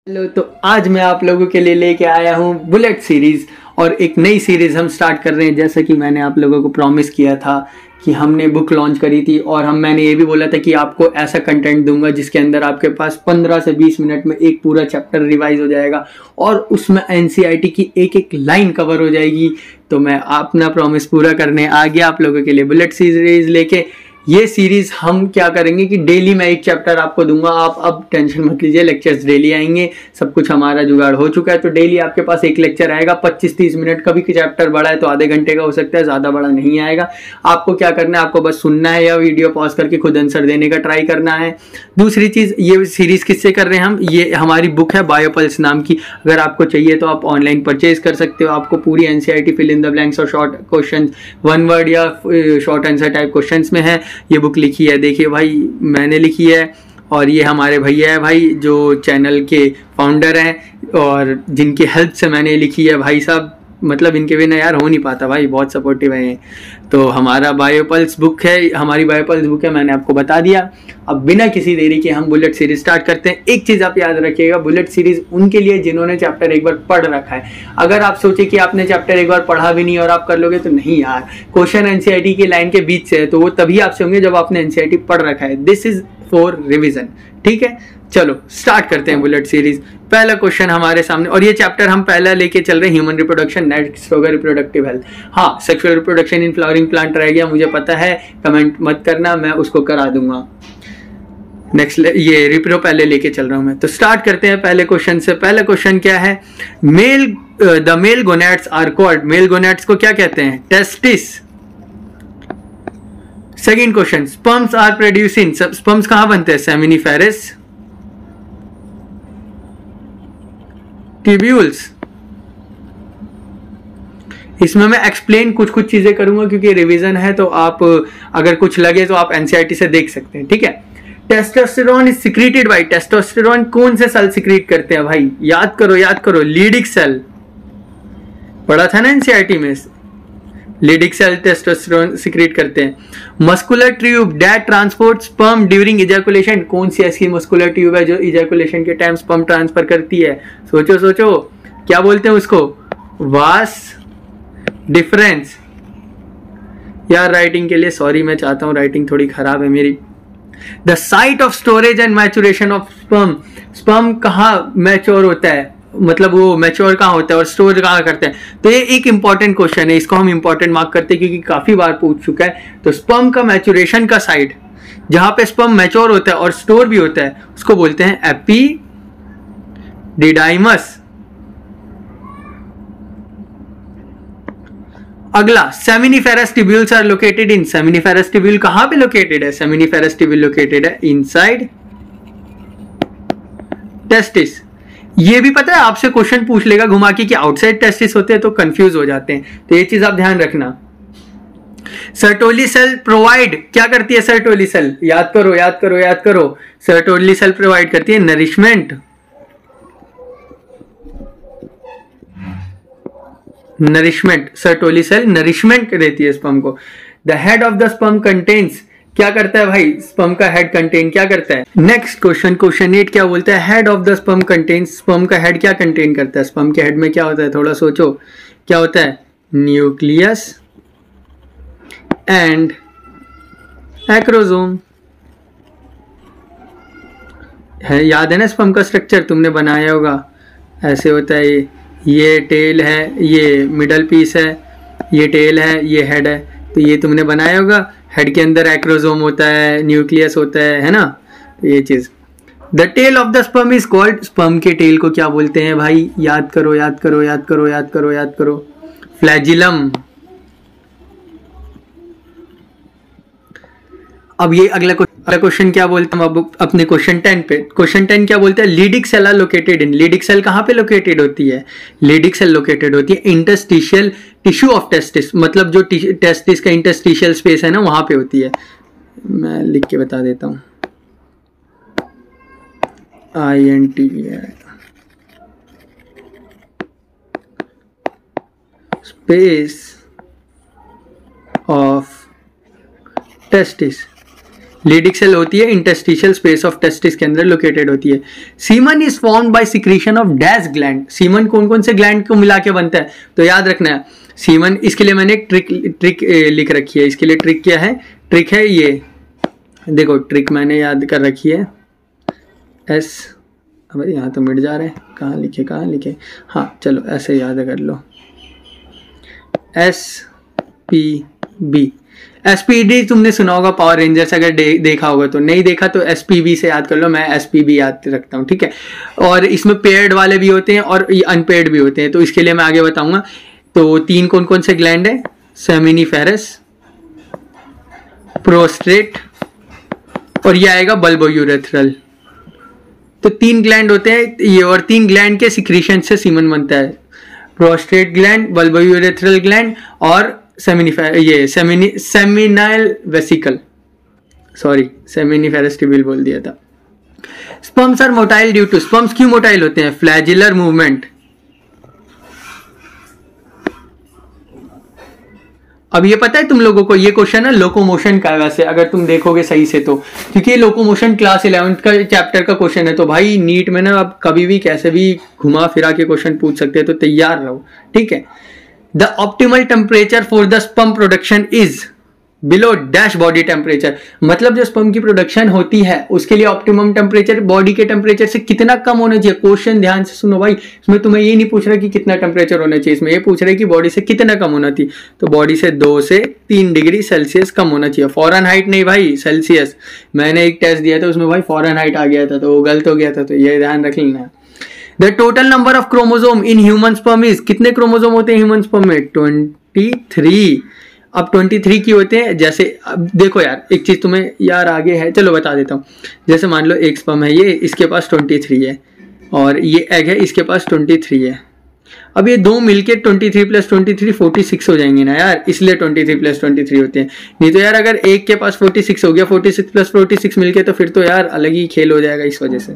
Hello. तो आज मैं आप लोगों के लिए लेके आया हूँ बुलेट सीरीज और एक नई सीरीज हम स्टार्ट कर रहे हैं। जैसा कि मैंने आप लोगों को प्रॉमिस किया था कि हमने बुक लॉन्च करी थी और मैंने ये भी बोला था कि आपको ऐसा कंटेंट दूंगा जिसके अंदर आपके पास 15 से 20 मिनट में एक पूरा चैप्टर रिवाइज हो जाएगा और उसमें एनसीईआरटी की एक एक लाइन कवर हो जाएगी। तो मैं अपना प्रॉमिस पूरा करने आ गया आप लोगों के लिए बुलेट सीरीज लेके। ये सीरीज हम क्या करेंगे कि डेली मैं एक चैप्टर आपको दूंगा। आप अब टेंशन मत लीजिए, लेक्चर्स डेली आएंगे, सब कुछ हमारा जुगाड़ हो चुका है। तो डेली आपके पास एक लेक्चर आएगा 25-30 मिनट। कभी चैप्टर बड़ा है तो आधे घंटे का हो सकता है, ज़्यादा बड़ा नहीं आएगा। आपको क्या करना है, आपको बस सुनना है या वीडियो पॉज करके खुद आंसर देने का ट्राई करना है। दूसरी चीज़, ये सीरीज किससे कर रहे हैं हम, ये हमारी बुक है बायोपल्स नाम की। अगर आपको चाहिए तो आप ऑनलाइन परचेज कर सकते हो। आपको पूरी NCERT fill in the blanks और शॉर्ट क्वेश्चन, वन वर्ड या शॉर्ट आंसर टाइप क्वेश्चन में है। ये बुक लिखी है, देखिए भाई मैंने लिखी है और ये हमारे भैया है भाई जो चैनल के फाउंडर हैं और जिनकी हेल्प से मैंने लिखी है। भाई साहब मतलब इनके बिना यार हो नहीं पाता, भाई बहुत सपोर्टिव है। तो हमारा बायोपल्स बुक है, हमारी बायोपल्स बुक है, मैंने आपको बता दिया। अब बिना किसी देरी के हम बुलेट सीरीज स्टार्ट करते हैं। एक चीज़ आप याद रखिएगा, बुलेट सीरीज उनके लिए जिन्होंने चैप्टर एक बार पढ़ रखा है। अगर आप सोचे कि आपने चैप्टर एक बार पढ़ा भी नहीं और आप कर लोगे तो नहीं यार, क्वेश्चन एनसीईआरटी की लाइन के बीच से है तो वो तभी आपसे होंगे जब आपने एनसीईआरटी पढ़ रखा है। दिस इज फॉर रिविजन, ठीक है। चलो स्टार्ट करते हैं बुलेट सीरीज। पहला क्वेश्चन हमारे सामने, और ये चैप्टर हम पहला लेके चल रहे हैं, ह्यूमन रिप्रोडक्शन, नेक्स्ट होगा रिप्रोडक्टिव हेल्थ। हाँ, sexual reproduction in flowering plant रह गया, मुझे पता है, कमेंट मत करना, मैं उसको करा दूंगा। नेक्स्ट ये रिप्रो पहले लेके चल रहा हूं मैं। तो स्टार्ट करते हैं पहले क्वेश्चन से। पहला क्वेश्चन क्या है, the male gonads are called, male gonads को क्या कहते हैं, testis. Second question, sperms are producing, sperms कहां बनते हैं, सेमिनिफेरस ट्यूब्यूल्स। इसमें मैं एक्सप्लेन कुछ कुछ चीजें करूंगा क्योंकि रिवीजन है, तो आप अगर कुछ लगे तो आप एनसीईआरटी से देख सकते हैं, ठीक है। Testosterone is secreted by, testosterone कौन से सेल सिक्रीट करते हैं भाई, याद करो याद करो, लीडिक सेल पढ़ा था ना एनसीईआरटी में, लीडिक सेल टेस्टोस्टेरोन सिक्रीट करते हैं। Muscular tube that transport sperm during ejaculation, कौन सी ऐसी मस्कुलर ट्यूब है जो इजैकुलेशन के टाइम स्पर्म ट्रांसफर करती है, सोचो सोचो, क्या बोलते हैं उसको, वास डिफरेंस। यार राइटिंग के लिए सॉरी, मैं चाहता हूं, राइटिंग थोड़ी खराब है मेरी। The site of storage and maturation of sperm, sperm कहाँ मैच्योर होता है, मतलब वो मैच्योर कहाँ होता है और स्टोर कहाँ करते हैं। तो ये एक इंपॉर्टेंट क्वेश्चन है, इसको हम इंपॉर्टेंट मार्क करते हैं क्योंकि काफी बार पूछ चुका है। तो स्पर्म का मैचुरेशन का साइट जहां पे स्पर्म मैच्योर होता है और स्टोर भी होता है उसको बोलते हैं एपिडिडाइमस। अगला, seminiferous tubules are located in, seminiferous tubule कहां पे लोकेटेड है, सेमिनिफेरस ट्यूब्यूल लोकेटेड है इनसाइड टेस्टिस। ये भी पता है आपसे क्वेश्चन पूछ लेगा घुमा के कि आउटसाइड टेस्टिस होते हैं तो कंफ्यूज हो जाते हैं, तो ये चीज आप ध्यान रखना। सर्टोली सेल प्रोवाइड, क्या करती है सर्टोली सेल, याद करो याद करो याद करो, सर्टोली सेल प्रोवाइड करती है nourishment, nourishment, Sertoli cell nourishment देती है स्पर्म को। The head of the sperm contains, क्या करता है भाई, स्पर्म का हेड कंटेन क्या करता है। नेक्स्ट क्वेश्चन, क्वेश्चन 8 क्या बोलता है, head of the sperm contains, sperm का हेड क्या कंटेन करता है, स्पर्म के हेड में क्या होता है, थोड़ा सोचो क्या होता है, न्यूक्लियस एंड एक्रोसोम है, याद है ना स्पर्म का स्ट्रक्चर तुमने बनाया होगा, ऐसे होता है, ये टेल है, ये मिडल पीस है, ये टेल है, ये हेड है, तो ये तुमने बनाया होगा। हेड के अंदर एक्रोसोम होता है, न्यूक्लियस होता है ना, तो ये चीज। The tail of the sperm is called, sperm के टेल को क्या बोलते हैं भाई, याद करो याद करो याद करो याद करो याद करो, फ्लैजिलम। अब ये अगला क्वेश्चन क्या बोलते हैं, अब अपने क्वेश्चन 10 पे। क्वेश्चन 10 क्या बोलते हैं, Leydig cell are located in, Leydig cell कहां पे लोकेटेड होती है, लीडिक सेल लोकेटेड होती है इंटरस्टिशियल टिश्यू ऑफ टेस्टिस, मतलब जो टेस्टिस का इंटरस्टिशियल स्पेस है ना वहां पे होती है। मैं लिख के बता देता हूं, INT space of testis, Leydig cell होती है इंटरस्टिशियल स्पेस ऑफ टेस्टिस के अंदर लोकेटेड होती है। Semen is formed by secretion of dash gland. Semen कौन कौन से ग्लैंड को मिला के बनता है, तो याद रखना है सीमन। इसके लिए मैंने एक ट्रिक लिख रखी है। इसके लिए ट्रिक क्या है, ट्रिक है ये देखो, ट्रिक मैंने याद कर रखी है एस, अब यहाँ तो मिट जा रहे हैं, कहाँ लिखे, हाँ चलो ऐसे याद कर लो, SPB। SPD तुमने सुना होगा पावर रेंजर्स, अगर देखा होगा तो, नहीं देखा तो SPB से याद कर लो, मैं SPB याद रखता हूँ, ठीक है। और इसमें पेयर्ड वाले भी होते हैं और अनपेयर्ड भी होते हैं, तो इसके लिए मैं आगे बताऊंगा। तो 3 कौन कौन से ग्लैंड है, सेमिनिफेरस, प्रोस्टेट और ये आएगा बल्बोयूरेथ्रल। तो 3 ग्लैंड होते हैं ये, और 3 ग्लैंड के सिक्रीशन से सीमन बनता है, प्रोस्टेट ग्लैंड, बल्बोयूरेथ्रल ग्लैंड और seminal vesicle, sorry seminiferous tubule बोल दिया था। Sperms are motile due to, sperms क्यों मोटाइल होते हैं, फ्लैजिलर मूवमेंट। अब ये पता है तुम लोगों को, ये क्वेश्चन है लोकोमोशन का, वैसे अगर तुम देखोगे सही से तो, क्योंकि ये लोकोमोशन क्लास 11 का चैप्टर का क्वेश्चन है। तो भाई नीट में ना अब कभी भी कैसे भी घुमा फिरा के क्वेश्चन पूछ सकते हैं, तो तैयार रहो, ठीक है। The optimal temperature for the sperm production is below dash body temperature. मतलब जो स्पर्म की प्रोडक्शन होती है उसके लिए ऑप्टिमम टेम्परेचर बॉडी के टेम्परेचर से कितना कम होना चाहिए। क्वेश्चन ध्यान से सुनो भाई, इसमें तुम्हें ये नहीं पूछ रहा कि कितना टेम्परेचर होना चाहिए, इसमें ये पूछ रहा है कि बॉडी से कितना कम होना चाहिए। तो बॉडी से 2 से 3 डिग्री सेल्सियस कम होना चाहिए, फॉरेनहाइट नहीं भाई, सेल्सियस। मैंने एक टेस्ट दिया था उसमें भाई फॉरेनहाइट आ गया था, तो वो गलत हो गया था, तो ये ध्यान रख लेना। The total number of chromosome in human sperm is, कितने क्रोमोसोम होते हैं ह्यूमन स्पर्म में, 23। अब 23 की होते हैं, जैसे अब देखो यार एक चीज तुम्हें यार आगे है, चलो बता देता हूँ। जैसे मान लो एक स्पर्म है ये, इसके पास 23 है, और ये एग है इसके पास 23 है। अब ये 2 मिलके 23 + 23 46 हो जाएंगे ना यार, इसलिए 23 + 23 होते हैं। नहीं तो यार अगर एक के पास 46 हो गया, 46 + 46 मिलके, तो फिर तो यार अलग ही खेल हो जाएगा इस वजह से।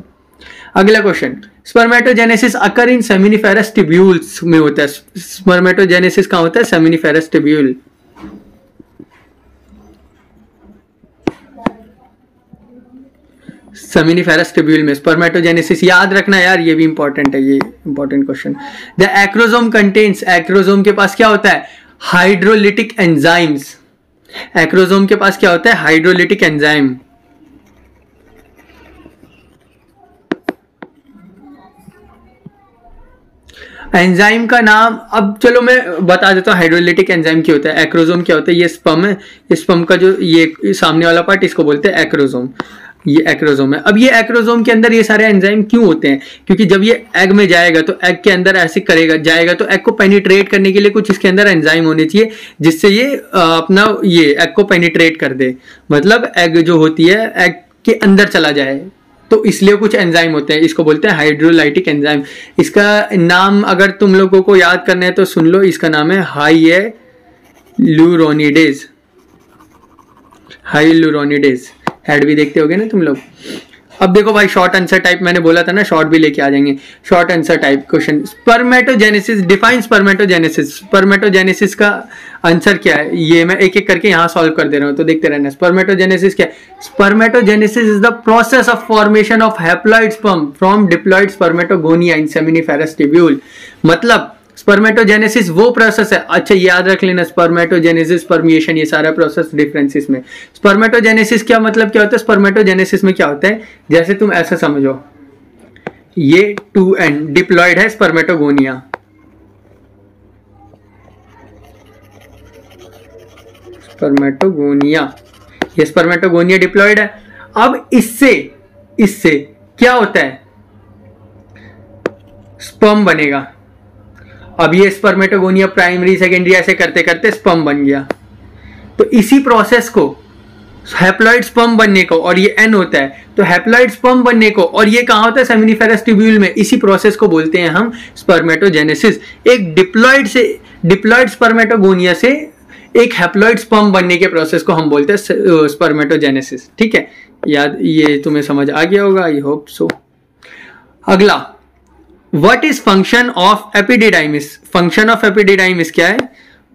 अगला क्वेश्चन, स्पर्मेटोजेनेसिस अकर इन सेमिनिफेरस ट्यूब्यूल्स में होता है। स्पर्मेटोजेनेसिस कहाँ होता है, सेमिनिफेरस ट्यूब्यूल। सेमिनिफेरस ट्यूब्यूल में स्पर्मेटोजेनेसिस, याद रखना यार, ये भी इंपॉर्टेंट है, ये important question. The acrosome contains, acrosome के पास क्या होता है, हाइड्रोलिटिक एंजाइम्स। एक्रोसोम के पास क्या होता है, हाइड्रोलिटिक एंजाइम। एंजाइम का नाम, अब चलो मैं बता देता हूँ हाइड्रोलिटिक एंजाइम क्या होता है। एक्रोसोम क्या होता है, ये स्पर्म है, इस स्पर्म का जो ये सामने वाला पार्ट, इसको बोलते हैं एक्रोसोम। ये एक्रोसोम है। अब ये एक्रोसोम के अंदर ये सारे एंजाइम क्यों होते हैं, क्योंकि जब ये एग में जाएगा तो एग के अंदर ऐसे करेगा, जाएगा तो एग को पेनिट्रेट करने के लिए कुछ इसके अंदर एंजाइम होने चाहिए, जिससे ये अपना ये एग को पेनिट्रेट कर दे, मतलब एग जो होती है एग के अंदर चला जाए, तो इसलिए कुछ एंजाइम होते हैं, इसको बोलते हैं हाइड्रोलाइटिक एंजाइम। इसका नाम अगर तुम लोगों को याद करना है तो सुन लो, इसका नाम है हाइएलुरोनिडेज। हाइएलुरोनिडेज हेड भी देखते होगे ना तुम लोग। अब देखो भाई शॉर्ट आंसर टाइप, मैंने बोला था ना शॉर्ट भी लेके आ जाएंगे। Short answer type question, spermatogenesis, define spermatogenesis. Spermatogenesis का आंसर क्या है, ये मैं एक एक करके यहाँ सॉल्व कर दे रहा हूँ, तो देखते रहना। स्पर्मेटोजेनेसिस क्या है, spermatogenesis is the process of formation of haploid sperm from diploid spermatogonia in seminiferous tubule. मतलब स्पर्मेटोजेनेसिस वो प्रोसेस है, अच्छा याद रख लेना, स्पर्मेटोजेनेसिस, परमिएशन, ये सारा प्रोसेस डिफरेंस इसमें। स्पर्मेटोजेनेसिस क्या मतलब क्या होता है, स्पर्मेटोजेनेसिस में क्या होता है, जैसे तुम ऐसा समझो, ये 2n डिप्लॉइड है स्पर्मेटोगोनिया, स्पर्मेटोगोनिया, ये स्पर्मेटोगोनिया डिप्लॉइड है। अब इससे क्या होता है, स्पर्म बनेगा। अब ये स्पर्मेटोगोनिया प्राइमरी सेकेंडरी ऐसे करते करते स्पर्म बन गया, तो इसी प्रोसेस को हैप्लॉइड स्पर्म बनने को, और ये एन होता है, तो हैप्लॉइड स्पर्म बनने को, और ये कहाँ होता है, सेमिनिफेरस ट्यूब्यूल में, इसी प्रोसेस को बोलते हैं हम स्पर्मेटोजेनेसिस। एक डिप्लॉइड स्पर्मेटोगोनिया से एक हैप्लॉइड स्पर्म बनने के प्रोसेस को हम बोलते हैं स्पर्मेटोजेनेसिस। ठीक है, याद, ये तुम्हें समझ आ गया होगा, आई होप सो। अगला, what is function of epididymis. Function of epididymis क्या है,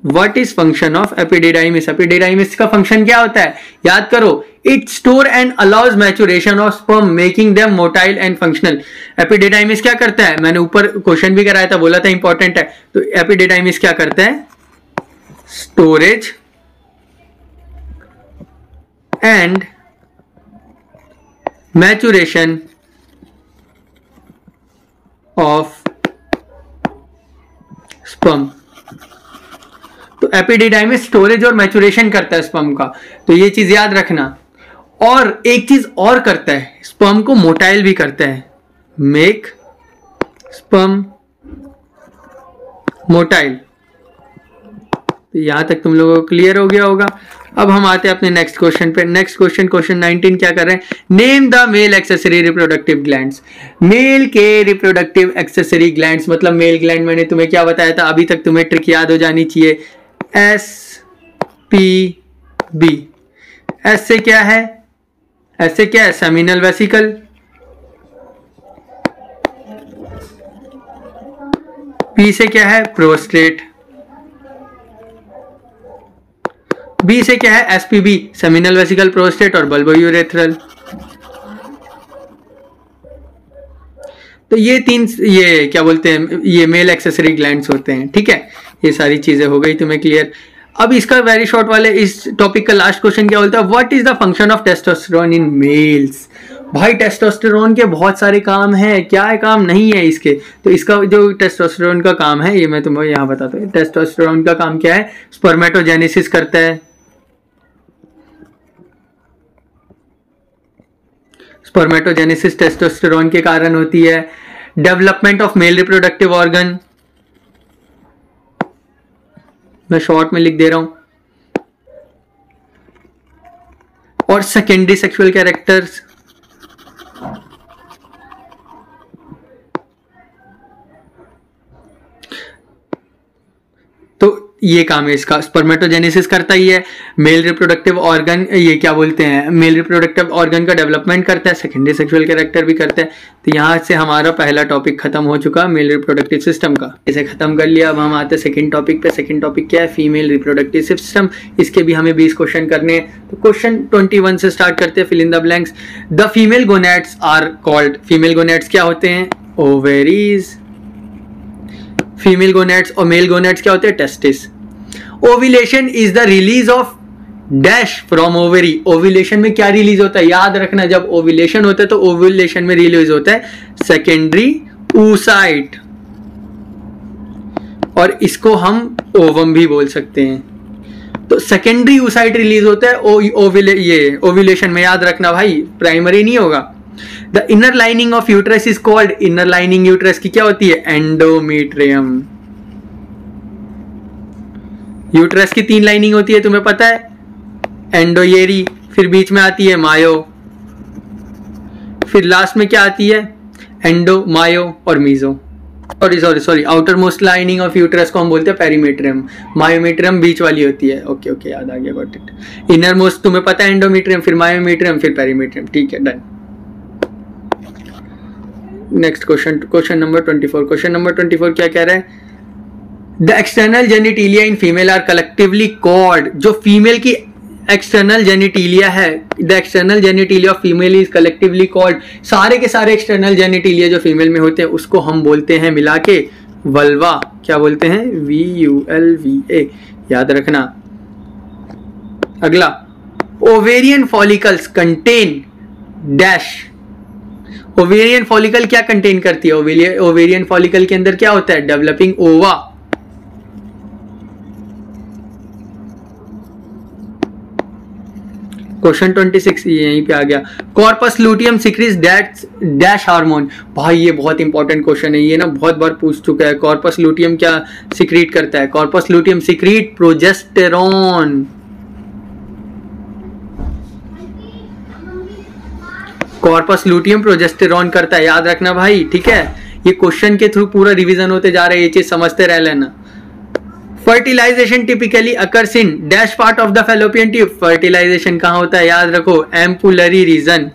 what is function of epididymis? Epididymis का फंक्शन क्या होता है? याद करो, it store and allows maturation of sperm making them motile and functional. Epididymis क्या करता है? मैंने ऊपर क्वेश्चन भी कराया था, बोला था इंपॉर्टेंट है। तो एपिडिडाइमिस क्या करता है? Storage and maturation of sperm. तो एपिडिडाइमिस स्टोरेज और मैचुरेशन करता है स्पर्म का, तो ये चीज याद रखना। और एक चीज और करता है, स्पर्म को मोटाइल भी करता है, मेक स्पर्म मोटाइल। तो यहां तक तुम लोगों को क्लियर हो गया होगा। अब हम आते हैं अपने नेक्स्ट क्वेश्चन पे। नेक्स्ट क्वेश्चन, क्वेश्चन 19 क्या कर रहे हैं? Name the male accessory reproductive glands. Male के रिप्रोडक्टिव एक्सेसरी ग्लैंड्स मतलब मेल ग्लैंड, मैंने तुम्हें क्या बताया था? अभी तक तुम्हें ट्रिक याद हो जानी चाहिए। SPB। एस से क्या है? एस से क्या है? Seminal vesicle. पी से क्या है? प्रोस्टेट। बी से क्या है? SPB, सेमिनल वेसिकल, प्रोस्टेट और बल्बोयूरेथ्रल। तो ये तीन, ये क्या बोलते हैं, ये मेल एक्सेसरी ग्लैंड्स होते हैं। ठीक है, ये सारी चीजें हो गई तुम्हें क्लियर। अब इसका वेरी शॉर्ट वाले इस टॉपिक का लास्ट क्वेश्चन क्या बोलता है? What is the function of testosterone in males? भाई टेस्टोस्टेरोन के बहुत सारे काम हैं, क्या है काम नहीं है इसके? तो इसका जो टेस्टोस्टेरोन का काम है ये मैं तुम्हें यहां बताता हूँ। टेस्टोस्टेरोन का काम क्या है? स्पर्मेटोजेनेसिस करता है। स्पर्मेटोजेनेसिस टेस्टोस्टेरोन के कारण होती है। Development of male reproductive organ, मैं शॉर्ट में लिख दे रहा हूं। और सेकेंडरी सेक्सुअल कैरेक्टर्स, तो ये काम है इसका। स्पर्मेटोजेनेसिस करता ही है, मेल रिप्रोडक्टिव ऑर्गन, ये क्या बोलते हैं, मेल रिप्रोडक्टिव ऑर्गन का डेवलपमेंट करता है, सेकेंडरी सेक्सुअल कैरेक्टर भी करता है। तो यहाँ से हमारा पहला टॉपिक खत्म हो चुका मेल रिप्रोडक्टिव सिस्टम का, इसे खत्म कर लिया। अब हम आते हैं सेकंड टॉपिक पे। सेकंड टॉपिक क्या है? Female reproductive system. इसके भी हमें 20 क्वेश्चन करने हैं। तो क्वेश्चन 21 से स्टार्ट करते हैं, fill in the blanks. The female gonads are called. Female gonads क्या होते हैं? ओवेरीज। फीमेल गोनैड्स और मेल गोनैड्स क्या होते हैं? Testis. Ovulation is the release of dash from ovary. Ovulation में क्या रिलीज होता है? याद रखना, जब ओव्यूलेशन होता है तो ओव्यूलेशन में रिलीज होता है सेकेंडरी oocyte, और इसको हम ओवम भी बोल सकते हैं। तो सेकेंडरी oocyte रिलीज होता है ये ओव्यूलेशन में, याद रखना भाई, प्राइमरी नहीं होगा। The inner lining of uterus is called. Inner lining uterus की क्या होती है? एंडोमेट्रियम। यूट्रस की 3 लाइनिंग होती है, तुम्हें पता है, एंडोयेरी, फिर बीच में आती है मायो, फिर लास्ट में क्या आती है? एंडो, मायो और meso. Sorry outer most lining of uterus को हम बोलते हैं पेरीमेट्रियम। मायोमेट्रियम बीच वाली होती है। ओके याद आ गया, गॉट इट। इनर मोस्ट तुम्हें पता है एंडोमेट्रियम, फिर मायोमेट्रियम, फिर पेरीमेट्रियम। ठीक है, done. Next question, question number 24। Question number 24 क्या कह रहा है? The external genitalia in female are collectively called. जो फीमेल की एक्सटर्नल जेनिटिलिया है, the external genitalia of female is collectively called. सारे के सारे एक्सटर्नल जेनिटिलिया जो फीमेल में होते हैं उसको हम बोलते हैं मिला के वल्वा। क्या बोलते हैं? VULVA, याद रखना। अगला, ovarian follicles contain dash. Ovarian follicle क्या कंटेन करती है? ओवेरियन फॉलिकल के अंदर क्या होता है? डेवलपिंग ओवा। क्वेश्चन 26 यहीं पे आ गया। Corpus luteum secretes dash hormone. भाई ये बहुत इंपॉर्टेंट क्वेश्चन है, ये ना बहुत बार पूछ चुका है। कॉर्पस लूटियम क्या सिक्रीट करता है? Corpus luteum secrete progesterone. Corpus luteum progesterone करता है, याद रखना भाई, ठीक है। ये क्वेश्चन के थ्रू पूरा रिवीजन होते जा रहा है, ये चीज समझते रह लेना। Fertilisation typically occurs in dash part of the fallopian tube. Fertilisation कहां होता है? याद रखो, एम्पुलरी रीजन।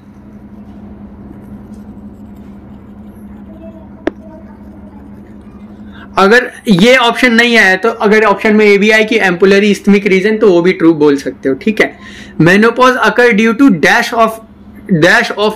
अगर ये ऑप्शन नहीं आया तो अगर ऑप्शन में ये भी आए कि एम्पुलरी इस्थमिक रीजन, तो वो भी ट्रू बोल सकते हो, ठीक है। Menopause occur due to dash of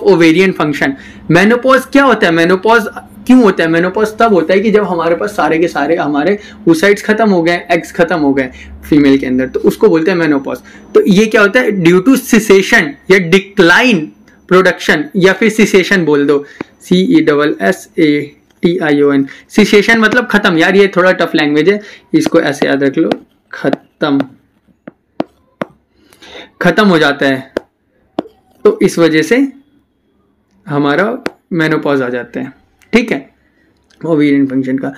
ovarian function. Menopause क्या होता है? मेनोपॉज क्यों होता है? मेनोपॉज तब होता है कि जब हमारे पास सारे के सारे हमारे oocytes खत्म हो गए, एग्स खत्म हो गए फीमेल के अंदर, तो उसको बोलते हैं मेनोपॉज। तो ये क्या होता है? ड्यू टू सिसेशन या डिक्लाइन प्रोडक्शन, या फिर सिसेशन बोल दो, CESSATION। सिसेशन मतलब खत्म। यार ये थोड़ा टफ लैंग्वेज है, इसको ऐसे याद रख लो, खत्म हो जाता है, तो इस वजह से हमारा मेनोपॉज आ जाता है, ठीक है, ओवेरियन फंक्शन का।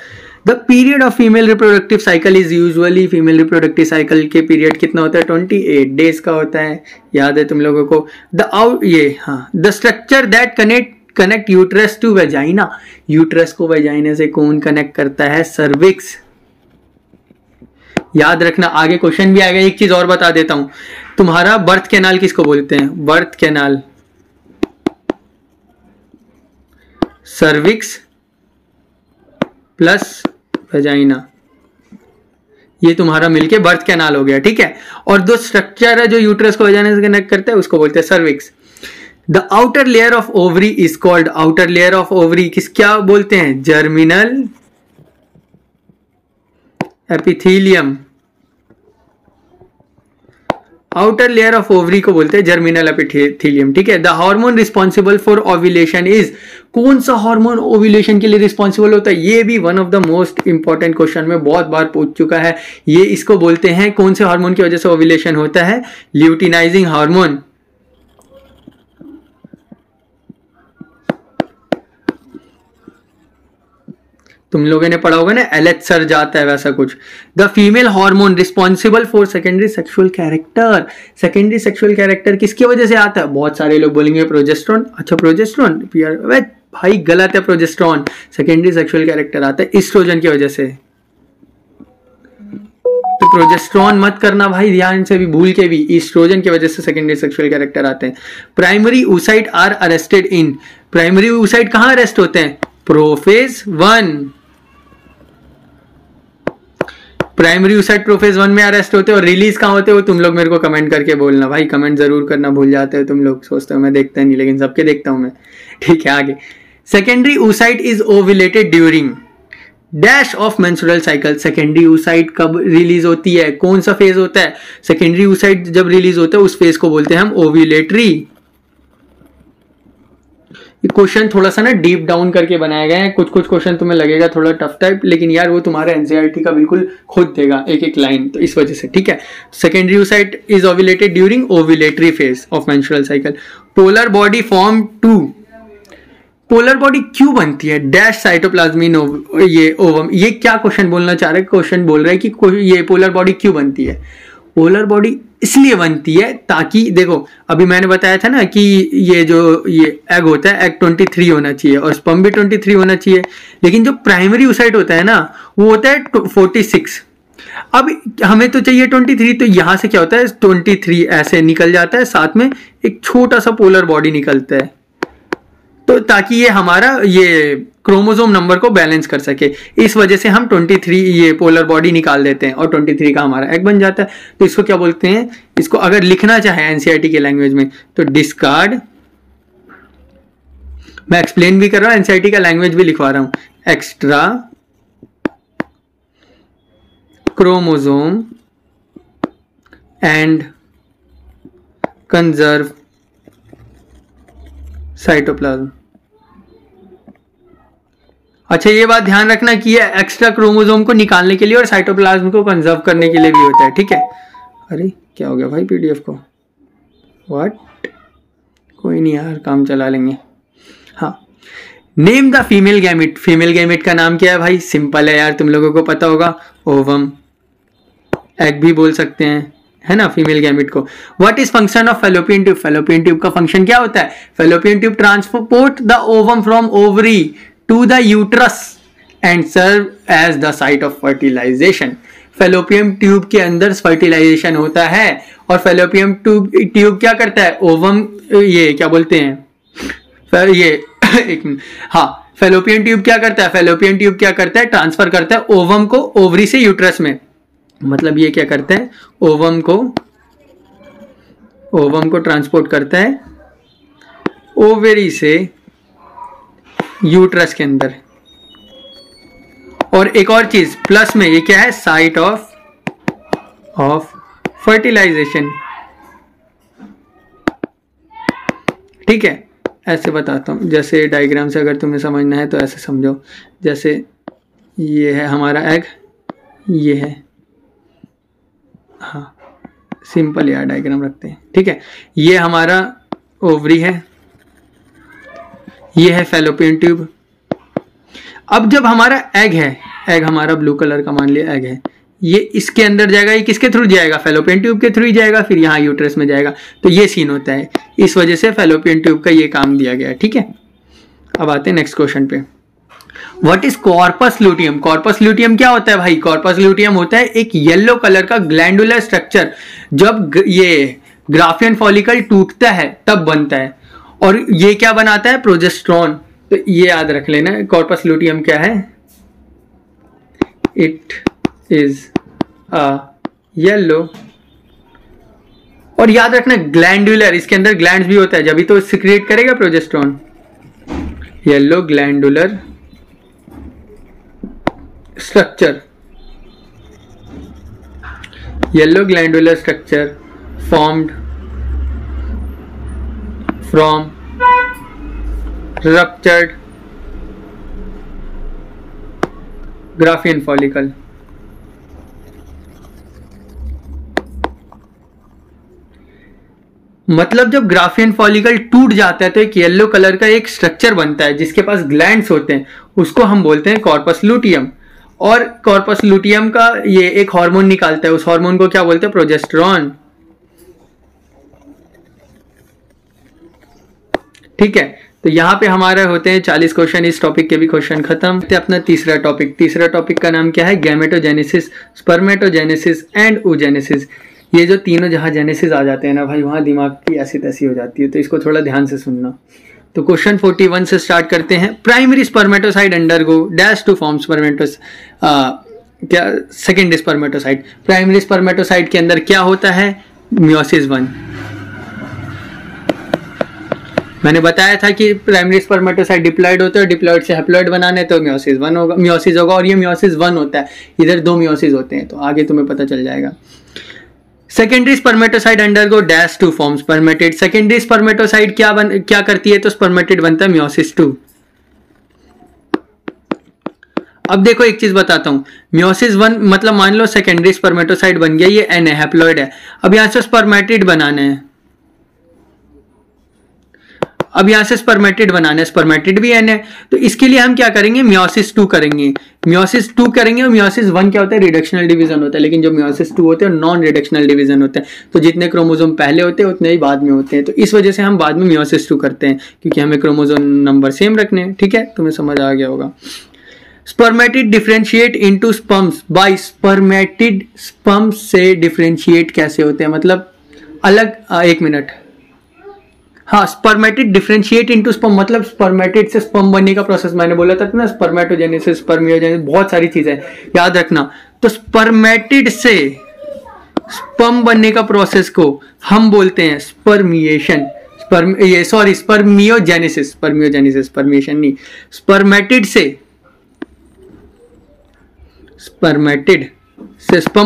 The period of female reproductive cycle is usually, female reproductive cycle के पीरियड कितना होता है? 28 डेज का होता है, याद है तुम लोगों को। The structure that connect uterus to vagina. Uterus को वेजाइना से कौन कनेक्ट करता है? सर्विक्स। याद रखना, आगे क्वेश्चन भी आएगा। एक चीज और बता देता हूं, तुम्हारा बर्थ कैनाल किसको बोलते हैं? Birth canal cervix plus vagina, ये तुम्हारा मिलके बर्थ कैनाल हो गया, ठीक है। और जो स्ट्रक्चर है जो यूट्रस को वेजाइना से कनेक्ट करता है उसको बोलते हैं cervix. The outer layer of ovary is called, outer layer of ovary क्या बोलते हैं? Germinal epithelium. Outer layer of ovary को बोलते हैं जर्मिनल एपिथेलियम, ठीक है। The hormone responsible for ovulation is, कौन सा हार्मोन ओव्यूलेशन के लिए रिस्पॉन्सिबल होता है? ये भी one of the most important question में बहुत बार पूछ चुका है। ये इसको बोलते हैं, कौन से हार्मोन की वजह से ओव्यूलेशन होता है? Luteinizing hormone. तुम लोगों ने पढ़ा होगा ना, एलएच सर जाता है वैसा कुछ। The female hormone responsible for secondary sexual character. Secondary sexual character किसकी वजह से आता है? बहुत सारे लोग बोलेंगे प्रोजेस्टेरोन। अच्छा प्रोजेस्टेरोन भाई गलत है, प्रोजेस्टेरोन सेकेंडरी सेक्सुअल कैरेक्टर आता है ईस्ट्रोजन की वजह से। तो प्रोजेस्टेरोन मत करना भाई ध्यान से भी, भूल के भी, ईस्ट्रोजन की वजह से सेकेंडरी सेक्सुअल कैरेक्टर आते हैं। Primary oocyte are arrested in, primary oocyte कहां अरेस्ट होते हैं? प्रोफेज 1। प्राइमरी oocyte प्रोफेज 1 में अरेस्ट होते हैं, और रिलीज कहां होते हैं वो तुम लोग मेरे को कमेंट करके बोलना भाई। कमेंट जरूर करना, भूल जाते हो तुम लोग, सोचते हो मैं देखता नहीं, लेकिन सबके देखता हूं मैं, ठीक है। आगे, secondary oocyte is ovulated during dash of menstrual cycle. Secondary oocyte कब रिलीज होती है? कौन सा फेज होता है? सेकेंडरी oocyte जब रिलीज होता है उस फेज को बोलते हैं हम ओव्यूलेटरी। क्वेश्चन थोड़ा सा ना डीप डाउन करके बनाया गया है, कुछ क्वेश्चन तुम्हें लगेगा थोड़ा टफ टाइप, लेकिन यार वो तुम्हारा एनसीईआरटी का बिल्कुल खुद देगा एक एक लाइन, तो इस वजह से, ठीक है। Secondary oocyte is ovulated during ovulatory phase of menstrual cycle. Polar body form 2, polar body क्यों बनती है? डैश साइटोप्लाज्मिन ये ओवम। ये क्या क्वेश्चन बोलना चाह रहे हैं? क्वेश्चन बोल रहा है कि ये पोलर बॉडी क्यों बनती है? पोलर बॉडी इसलिए बनती है ताकि, देखो अभी मैंने बताया था ना कि ये एग होता है, एग 23 होना चाहिए और स्पर्म भी 23 होना चाहिए, लेकिन जो प्राइमरी oocyte होता है ना वो होता है 46। अब हमें तो चाहिए 23, तो यहां से क्या होता है 23 ऐसे निकल जाता है, साथ में एक छोटा सा पोलर बॉडी निकलता है, तो ताकि ये हमारा ये क्रोमोसोम नंबर को बैलेंस कर सके। इस वजह से हम 23 ये पोलर बॉडी निकाल देते हैं और 23 का हमारा एग बन जाता है। तो इसको क्या बोलते हैं? इसको अगर लिखना चाहे एनसीईआरटी के लैंग्वेज में तो डिस्कार्ड, मैं एक्सप्लेन भी कर रहा हूं, एनसीईआरटी का लैंग्वेज भी लिखवा रहा हूं, extra chromosome and conserve cytoplasm. अच्छा ये बात ध्यान रखना कि ये एक्स्ट्रा क्रोमोसोम को निकालने के लिए और साइटोप्लाज्म को कंजर्व करने के लिए भी होता है, ठीक है। अरे क्या हो गया भाई पीडीएफ को, व्हाट, कोई नहीं यार काम चला लेंगे। हाँ, name the female gamete. Female gamete का नाम क्या है भाई? सिंपल है यार, तुम लोगों को पता होगा, ओवम, एग भी बोल सकते हैं, है ना, फीमेल गैमेट को। What is function of fallopian tube? Fallopian tube का फंक्शन क्या होता है? Fallopian tube transport the ovum from ovary to the uterus and serve as the site of fertilisation. Fallopian tube के अंदर फर्टिलाइजेशन होता है और फैलोपियन ट्यूब क्या करता है? ओवम, ये क्या बोलते हैं ये एक हाँ, फेलोपियन ट्यूब क्या करता है? फेलोपियन ट्यूब क्या करता है? ट्रांसफर करता है ओवम को ओवरी से यूट्रस में। मतलब ये क्या करता है? ओवम को ट्रांसपोर्ट करता है ओवरी से यूट्रस के अंदर। और एक और चीज प्लस में, ये क्या है? Site of fertilisation. ठीक है, ऐसे बताता हूं, जैसे डायग्राम से अगर तुम्हें समझना है तो ऐसे समझो। जैसे ये है हमारा एग, ये है, हाँ सिंपल यार डायग्राम रखते हैं। ठीक है, ये हमारा ओवरी है, ये है फेलोपियन ट्यूब। अब जब हमारा एग है, एग हमारा ब्लू कलर का मान लिया एग है, ये इसके अंदर जाएगा। ये किसके थ्रू जाएगा? फेलोपियन ट्यूब के थ्रू ही जाएगा, फिर यहाँ यूट्रस में जाएगा। तो ये सीन होता है, इस वजह से फेलोपियन ट्यूब का ये काम दिया गया है। ठीक है, अब आते हैं नेक्स्ट क्वेश्चन पे। What is corpus luteum? Corpus luteum क्या होता है भाई? कॉर्पस लूटियम होता है एक येलो कलर का ग्लैंडुलर स्ट्रक्चर, जब ये ग्राफियन फॉलिकल टूटता है तब बनता है। और ये क्या बनाता है? प्रोजेस्टेरॉन। तो ये याद रख लेना, कॉर्पस लूटियम क्या है? इट इज अ येलो, और याद रखना ग्लैंडुलर, इसके अंदर ग्लैंड्स भी होता है, जब भी तो सिक्रिएट करेगा progesterone. Yellow glandular structure, yellow glandular structure formed from ruptured Graafian follicle. मतलब जब ग्राफियन फॉलिकल टूट जाता है तो एक येलो कलर का एक स्ट्रक्चर बनता है जिसके पास ग्लैंड्स होते हैं, उसको हम बोलते हैं कॉर्पस लूटियम। और कॉर्पस लूटियम का ये एक हार्मोन निकालता है, उस हार्मोन को क्या बोलते हैं? प्रोजेस्टेरॉन। ठीक है, तो यहाँ पे हमारे होते हैं 40 क्वेश्चन, इस टॉपिक के भी क्वेश्चन खत्म। तो अपना तीसरा टॉपिक का नाम क्या है? Gametogenesis, spermatogenesis and oogenesis। ये जो तीनों जहाँ जेनेसिस आ जाते हैं ना भाई, वहाँ दिमाग की ऐसी तैसी हो जाती है, तो इसको थोड़ा ध्यान से सुनना। तो क्वेश्चन 41 से स्टार्ट करते हैं। Primary spermatocyte undergo dash to form क्या सेकेंडरी स्पर्मेटोसाइट। प्राइमरी स्पर्मेटोसाइट के अंदर क्या होता है? मियोसिस 1। मैंने बताया था कि प्राइमरी स्पर्मेटोसाइट डिप्लॉइड होते हैं, डिप्लॉइड से हैप्लॉइड बनाने, तो मियोसिस 1 होगा, मियोसिस होगा। और ये मियोसिस 1 होता है, इधर 2 मियोसिस होते हैं, तो आगे तुम्हें पता चल जाएगा। Secondary spermatocyte undergo dash to form spermatid. Secondary spermatocyte क्या करती है? तो स्पर्मेटिड बनता है मियोसिस 2। अब देखो एक चीज बताता हूं, मियोसिस 1 मतलब मान लो सेकेंडरी स्पर्मेटोसाइट बन गया, ये एन है, हैप्लॉइड है। अब यहां से स्पर्मेटिड बनाने हैं, अब यहां से स्पर्मेटिड बनाना है, स्पर्मेटिड भी एन है, तो इसके लिए हम क्या करेंगे? मियोसिस 2 करेंगे। मियोसिस 2 करेंगे, और मियोसिस 1 क्या होता है? रिडक्शनल डिवीजन होता है, लेकिन जो मियोसिस 2 होते हैं नॉन रिडक्शनल डिवीजन होते हैं। तो जितने क्रोमोसोम पहले होते हैं उतने ही बाद में होते हैं, तो इस वजह से हम बाद में मियोसिस 2 करते हैं, क्योंकि हमें क्रोमोसोम नंबर सेम रखने हैं। ठीक है, तुम्हें समझ आ गया होगा। Spermatid differentiate into sperms by spermatid sperms से डिफरेंशिएट कैसे होते हैं? मतलब अलग, एक मिनट, हाँ, स्पर्मेटिड डिफरेंशिएट इनटू स्पर्म, मतलब स्पर्मेटिड से स्पर्म बनने का प्रोसेस मैंने बोला था ना, स्पर्मेटोजेनेसिस, स्पर्मियोजेनेसिस, बहुत सारी चीजें याद रखना। तो स्पर्मेटिड से स्पर्म बनने का प्रोसेस को हम बोलते हैं स्पर्मिएशन, स्पर्मियोजेनेसिस, स्पर्मिएशन नहीं। स्पर्मेटिड से स्पर्म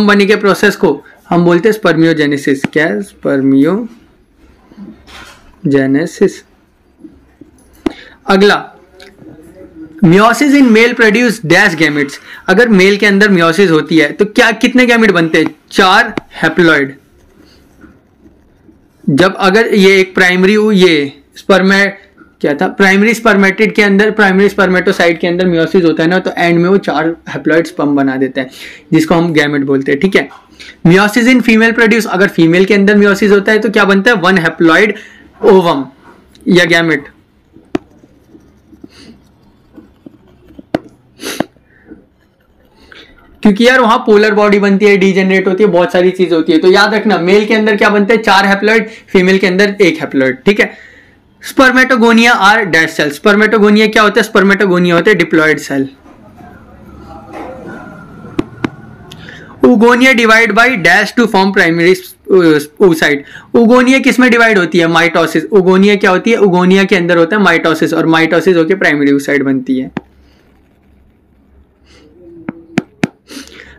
बनने के प्रोसेस को हम बोलते हैं स्पर्मियोजेनेसिस। क्या है? स्पर्मियोजेनेसिस। अगला, meiosis in male produce dash gametes. अगर मेल के अंदर मियोसिस होती है तो क्या कितने गैमेट बनते हैं? 4 हैप्लॉइड। जब अगर ये एक प्राइमरी ये प्राइमरी स्पर्मेटिड के अंदर, प्राइमरी स्पर्मेटोसाइट के अंदर मियोसिस होता है ना, तो एंड में वो 4 हैप्लॉइड स्पर्म बना देता है, जिसको हम गैमेट बोलते हैं। ठीक है, मियोसिस इन फीमेल प्रोड्यूस, अगर फीमेल के अंदर मियोसिस होता है तो क्या बनता है? 1 हैप्लॉइड ओवम या गैमेट। क्योंकि यार वहां पोलर बॉडी बनती है, डीजेनरेट होती है, बहुत सारी चीज होती है, तो याद रखना मेल के अंदर क्या बनता है? 4 हैप्लॉइड, फीमेल के अंदर 1 हैप्लॉइड। ठीक है, spermatogonia are dash cell. Spermatogonia क्या होता है? स्पर्मेटोगोनिया होते हैं diploid cell. Oogonia divide by dash to form primary oocyte। Oogonia किस में डिवाइड होती है? माइटोसिस। उगोनिया क्या होती है? उगोनिया के अंदर होता है माइटोसिस, और माइटोसिस होकर प्राइमरी oocyte बनती है।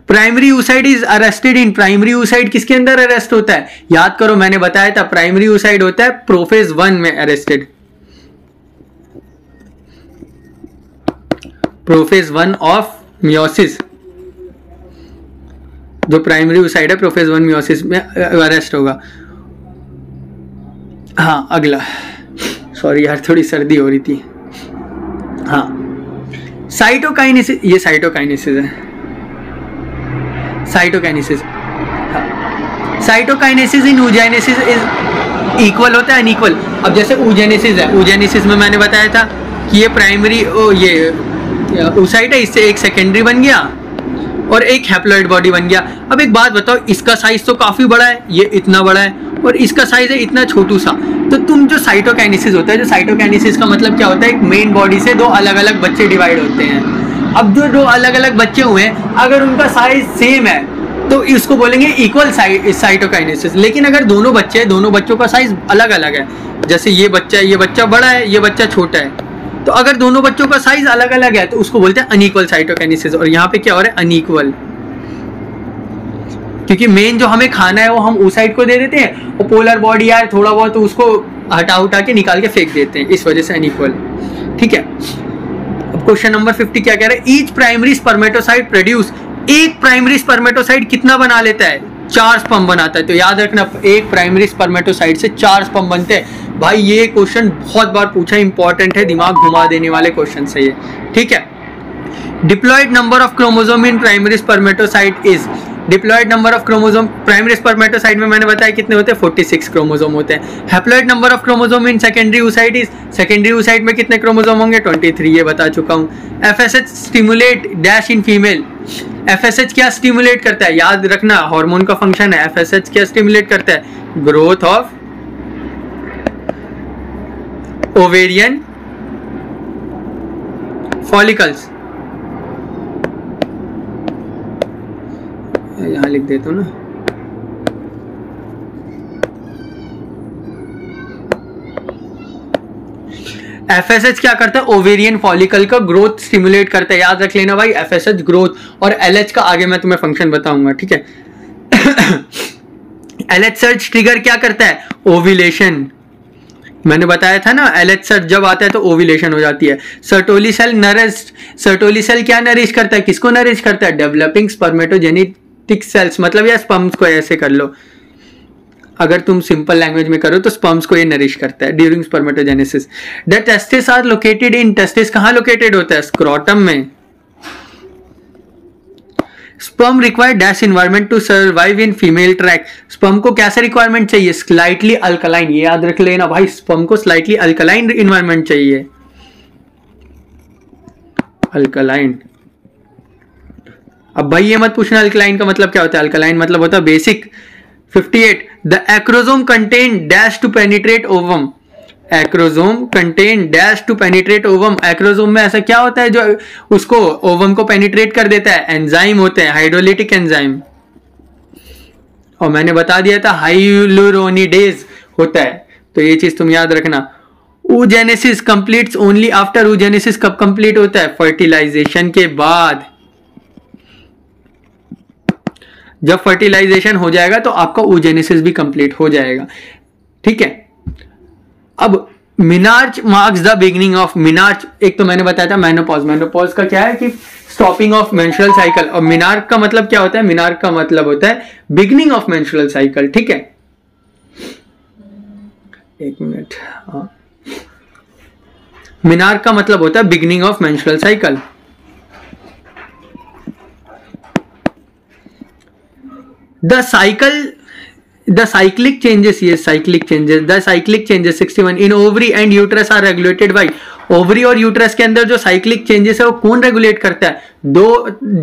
Primary oocyte is arrested in. Primary oocyte किसके अंदर अरेस्ट होता है? याद करो, मैंने बताया था प्राइमरी oocyte होता है प्रोफेज 1 में अरेस्टेड। प्रोफेज 1 ऑफ मियोसिस, जो प्राइमरी oocyte है प्रोफेज 1 मियोसिस में अरेस्ट होगा। हाँ अगला, सॉरी यार थोड़ी सर्दी हो रही थी। हाँ साइटोकाइनेसिस, ये साइटोकाइनेसिस है। Cytokinesis, cytokinesis in oogenesis is equal होता है अनइक्वल। अब जैसे oogenesis है, oogenesis में मैंने बताया था कि ये प्राइमरी ये oocyte है, इससे एक सेकेंडरी बन गया और एक हैप्लॉइड बॉडी बन गया। अब एक बात बताओ, इसका साइज तो काफी बड़ा है, ये इतना बड़ा है, और इसका साइज है इतना छोटू सा। तो तुम जो साइटोकाइनेसिस होता है, जो साइटोकाइनेसिस का मतलब क्या होता है? एक मेन बॉडी से दो अलग अलग बच्चे डिवाइड होते हैं। अब जो दो अलग अलग बच्चे हुए हैं, अगर उनका साइज सेम है तो इसको बोलेंगे इक्वल साइटोकाइनेसिस। लेकिन अगर दोनों बच्चे हैं, दोनों बच्चों का साइज अलग अलग है, जैसे ये बच्चा है, ये बच्चा बड़ा है, ये बच्चा छोटा है, तो अगर दोनों बच्चों का साइज अलग अलग है तो उसको बोलते हैं अनइक्वल साइटोकाइनेसिस। और यहाँ पे क्या हो रहा है? अनइक्वल, क्योंकि मेन जो हमें खाना है वो हम oocyte को दे देते हैं, और पोलर बॉडी यार थोड़ा बहुत तो उसको हटा के निकाल के फेंक देते हैं, इस वजह से अनइक्वल। ठीक है, अब क्वेश्चन नंबर 50 क्या कह रहा है? Each primary spermatocyte produce. एक प्राइमरी स्पर्मेटोसाइट कितना बना लेता है? 4 स्पर्म बनाता है। तो याद रखना, एक प्राइमरी स्पर्मेटोसाइट से 4 स्पर्म बनते हैं। भाई ये क्वेश्चन बहुत बार पूछा, इंपॉर्टेंट है, दिमाग घुमा देने वाले क्वेश्चन है ये। ठीक है, diploid number of chromosome in primary spermatocyte is. Diploid number of chromosome primary spermatocyte में मैंने बताया कितने होते हैं? 46 क्रोमोसोम होते हैं। Haploid number of chromosome in secondary oocyte is. Secondary oocyte में कितने क्रोमोसोम होंगे? 23, ये बता चुका हूं। FSH stimulate dash in female. FSH क्या स्टिमुलेट करता है? याद रखना, हार्मोन का फंक्शन है। एफएसएच क्या स्टिमुलेट करता है? Growth of ovarian follicles. यहां लिख देता हूं ना, एफएसएच क्या करता है? ओवेरियन फॉलिकल का ग्रोथ स्टिमुलेट करता है। याद रख लेना भाई, एफएसएच ग्रोथ, और एलएच का आगे मैं तुम्हें फंक्शन बताऊंगा। ठीक है, एलएच सर्च ट्रिगर क्या करता है? ओव्यूलेशन। मैंने बताया था ना, एलएच सर्च जब आता है तो ओव्यूलेशन हो जाती है। Sertoli cell nourish. Sertoli cell क्या नरिश करता है? किसको नरिश करता है? Developing spermatogenetic cells. मतलब यार स्पर्म्स को ऐसे कर लो, अगर तुम सिंपल लैंग्वेज में करो तो स्पर्म्स को ये नरिश करता है during spermatogenesis. The testis are located in. Testis कहां लोकेटेड होता है? स्क्रोटम में। Sperm require dash environment to survive in female tract. Sperm को कैसा रिक्वायरमेंट चाहिए? Slightly alkaline. ये याद रख लेना भाई, स्पर्म को स्लाइटली अल्कलाइन इन्वायरमेंट चाहिए। अल्कलाइन। अब भाई ये मत पूछना अल्कलाइन का मतलब क्या होता है। अल्कलाइन मतलब होता है basic. 58 the acrosome contain dash to penetrate ovum. Acrosome contain dash to penetrate ovum. Acrosome में ऐसा क्या होता है जो उसको ओवम को पेनिट्रेट कर देता है? एंजाइम होते हैं, हाइड्रोलिटिक एंजाइम। और मैंने बता दिया था हाइलुरोनिडेज होता है, तो ये चीज तुम याद रखना। oogenesis completes only after. oogenesis कब कंप्लीट होता है? फर्टिलाइजेशन के बाद। जब फर्टिलाइजेशन हो जाएगा तो आपका oogenesis भी कंप्लीट हो जाएगा। ठीक है, अब मिनार्च मार्क्स द बिगिनिंग ऑफ। मिनार्च एक तो मैंने बताया था मेनोपॉज। मेनोपॉज का क्या है कि स्टॉपिंग ऑफ मेंस्ट्रुअल साइकिल। और मिनार्क का मतलब क्या होता है? मिनार्क का मतलब होता है बिगिनिंग ऑफ मेंस्ट्रुअल साइकिल। ठीक है, एक मिनट। मिनार्क का मतलब होता है beginning of menstrual cycle. The cyclic changes, yes, cyclic changes. The cyclic changes 61 in ovary and uterus are regulated by। Ovary और यूट्रस के अंदर जो साइक्लिक चेंजेस है वो कौन रेगुलेट करता है? 2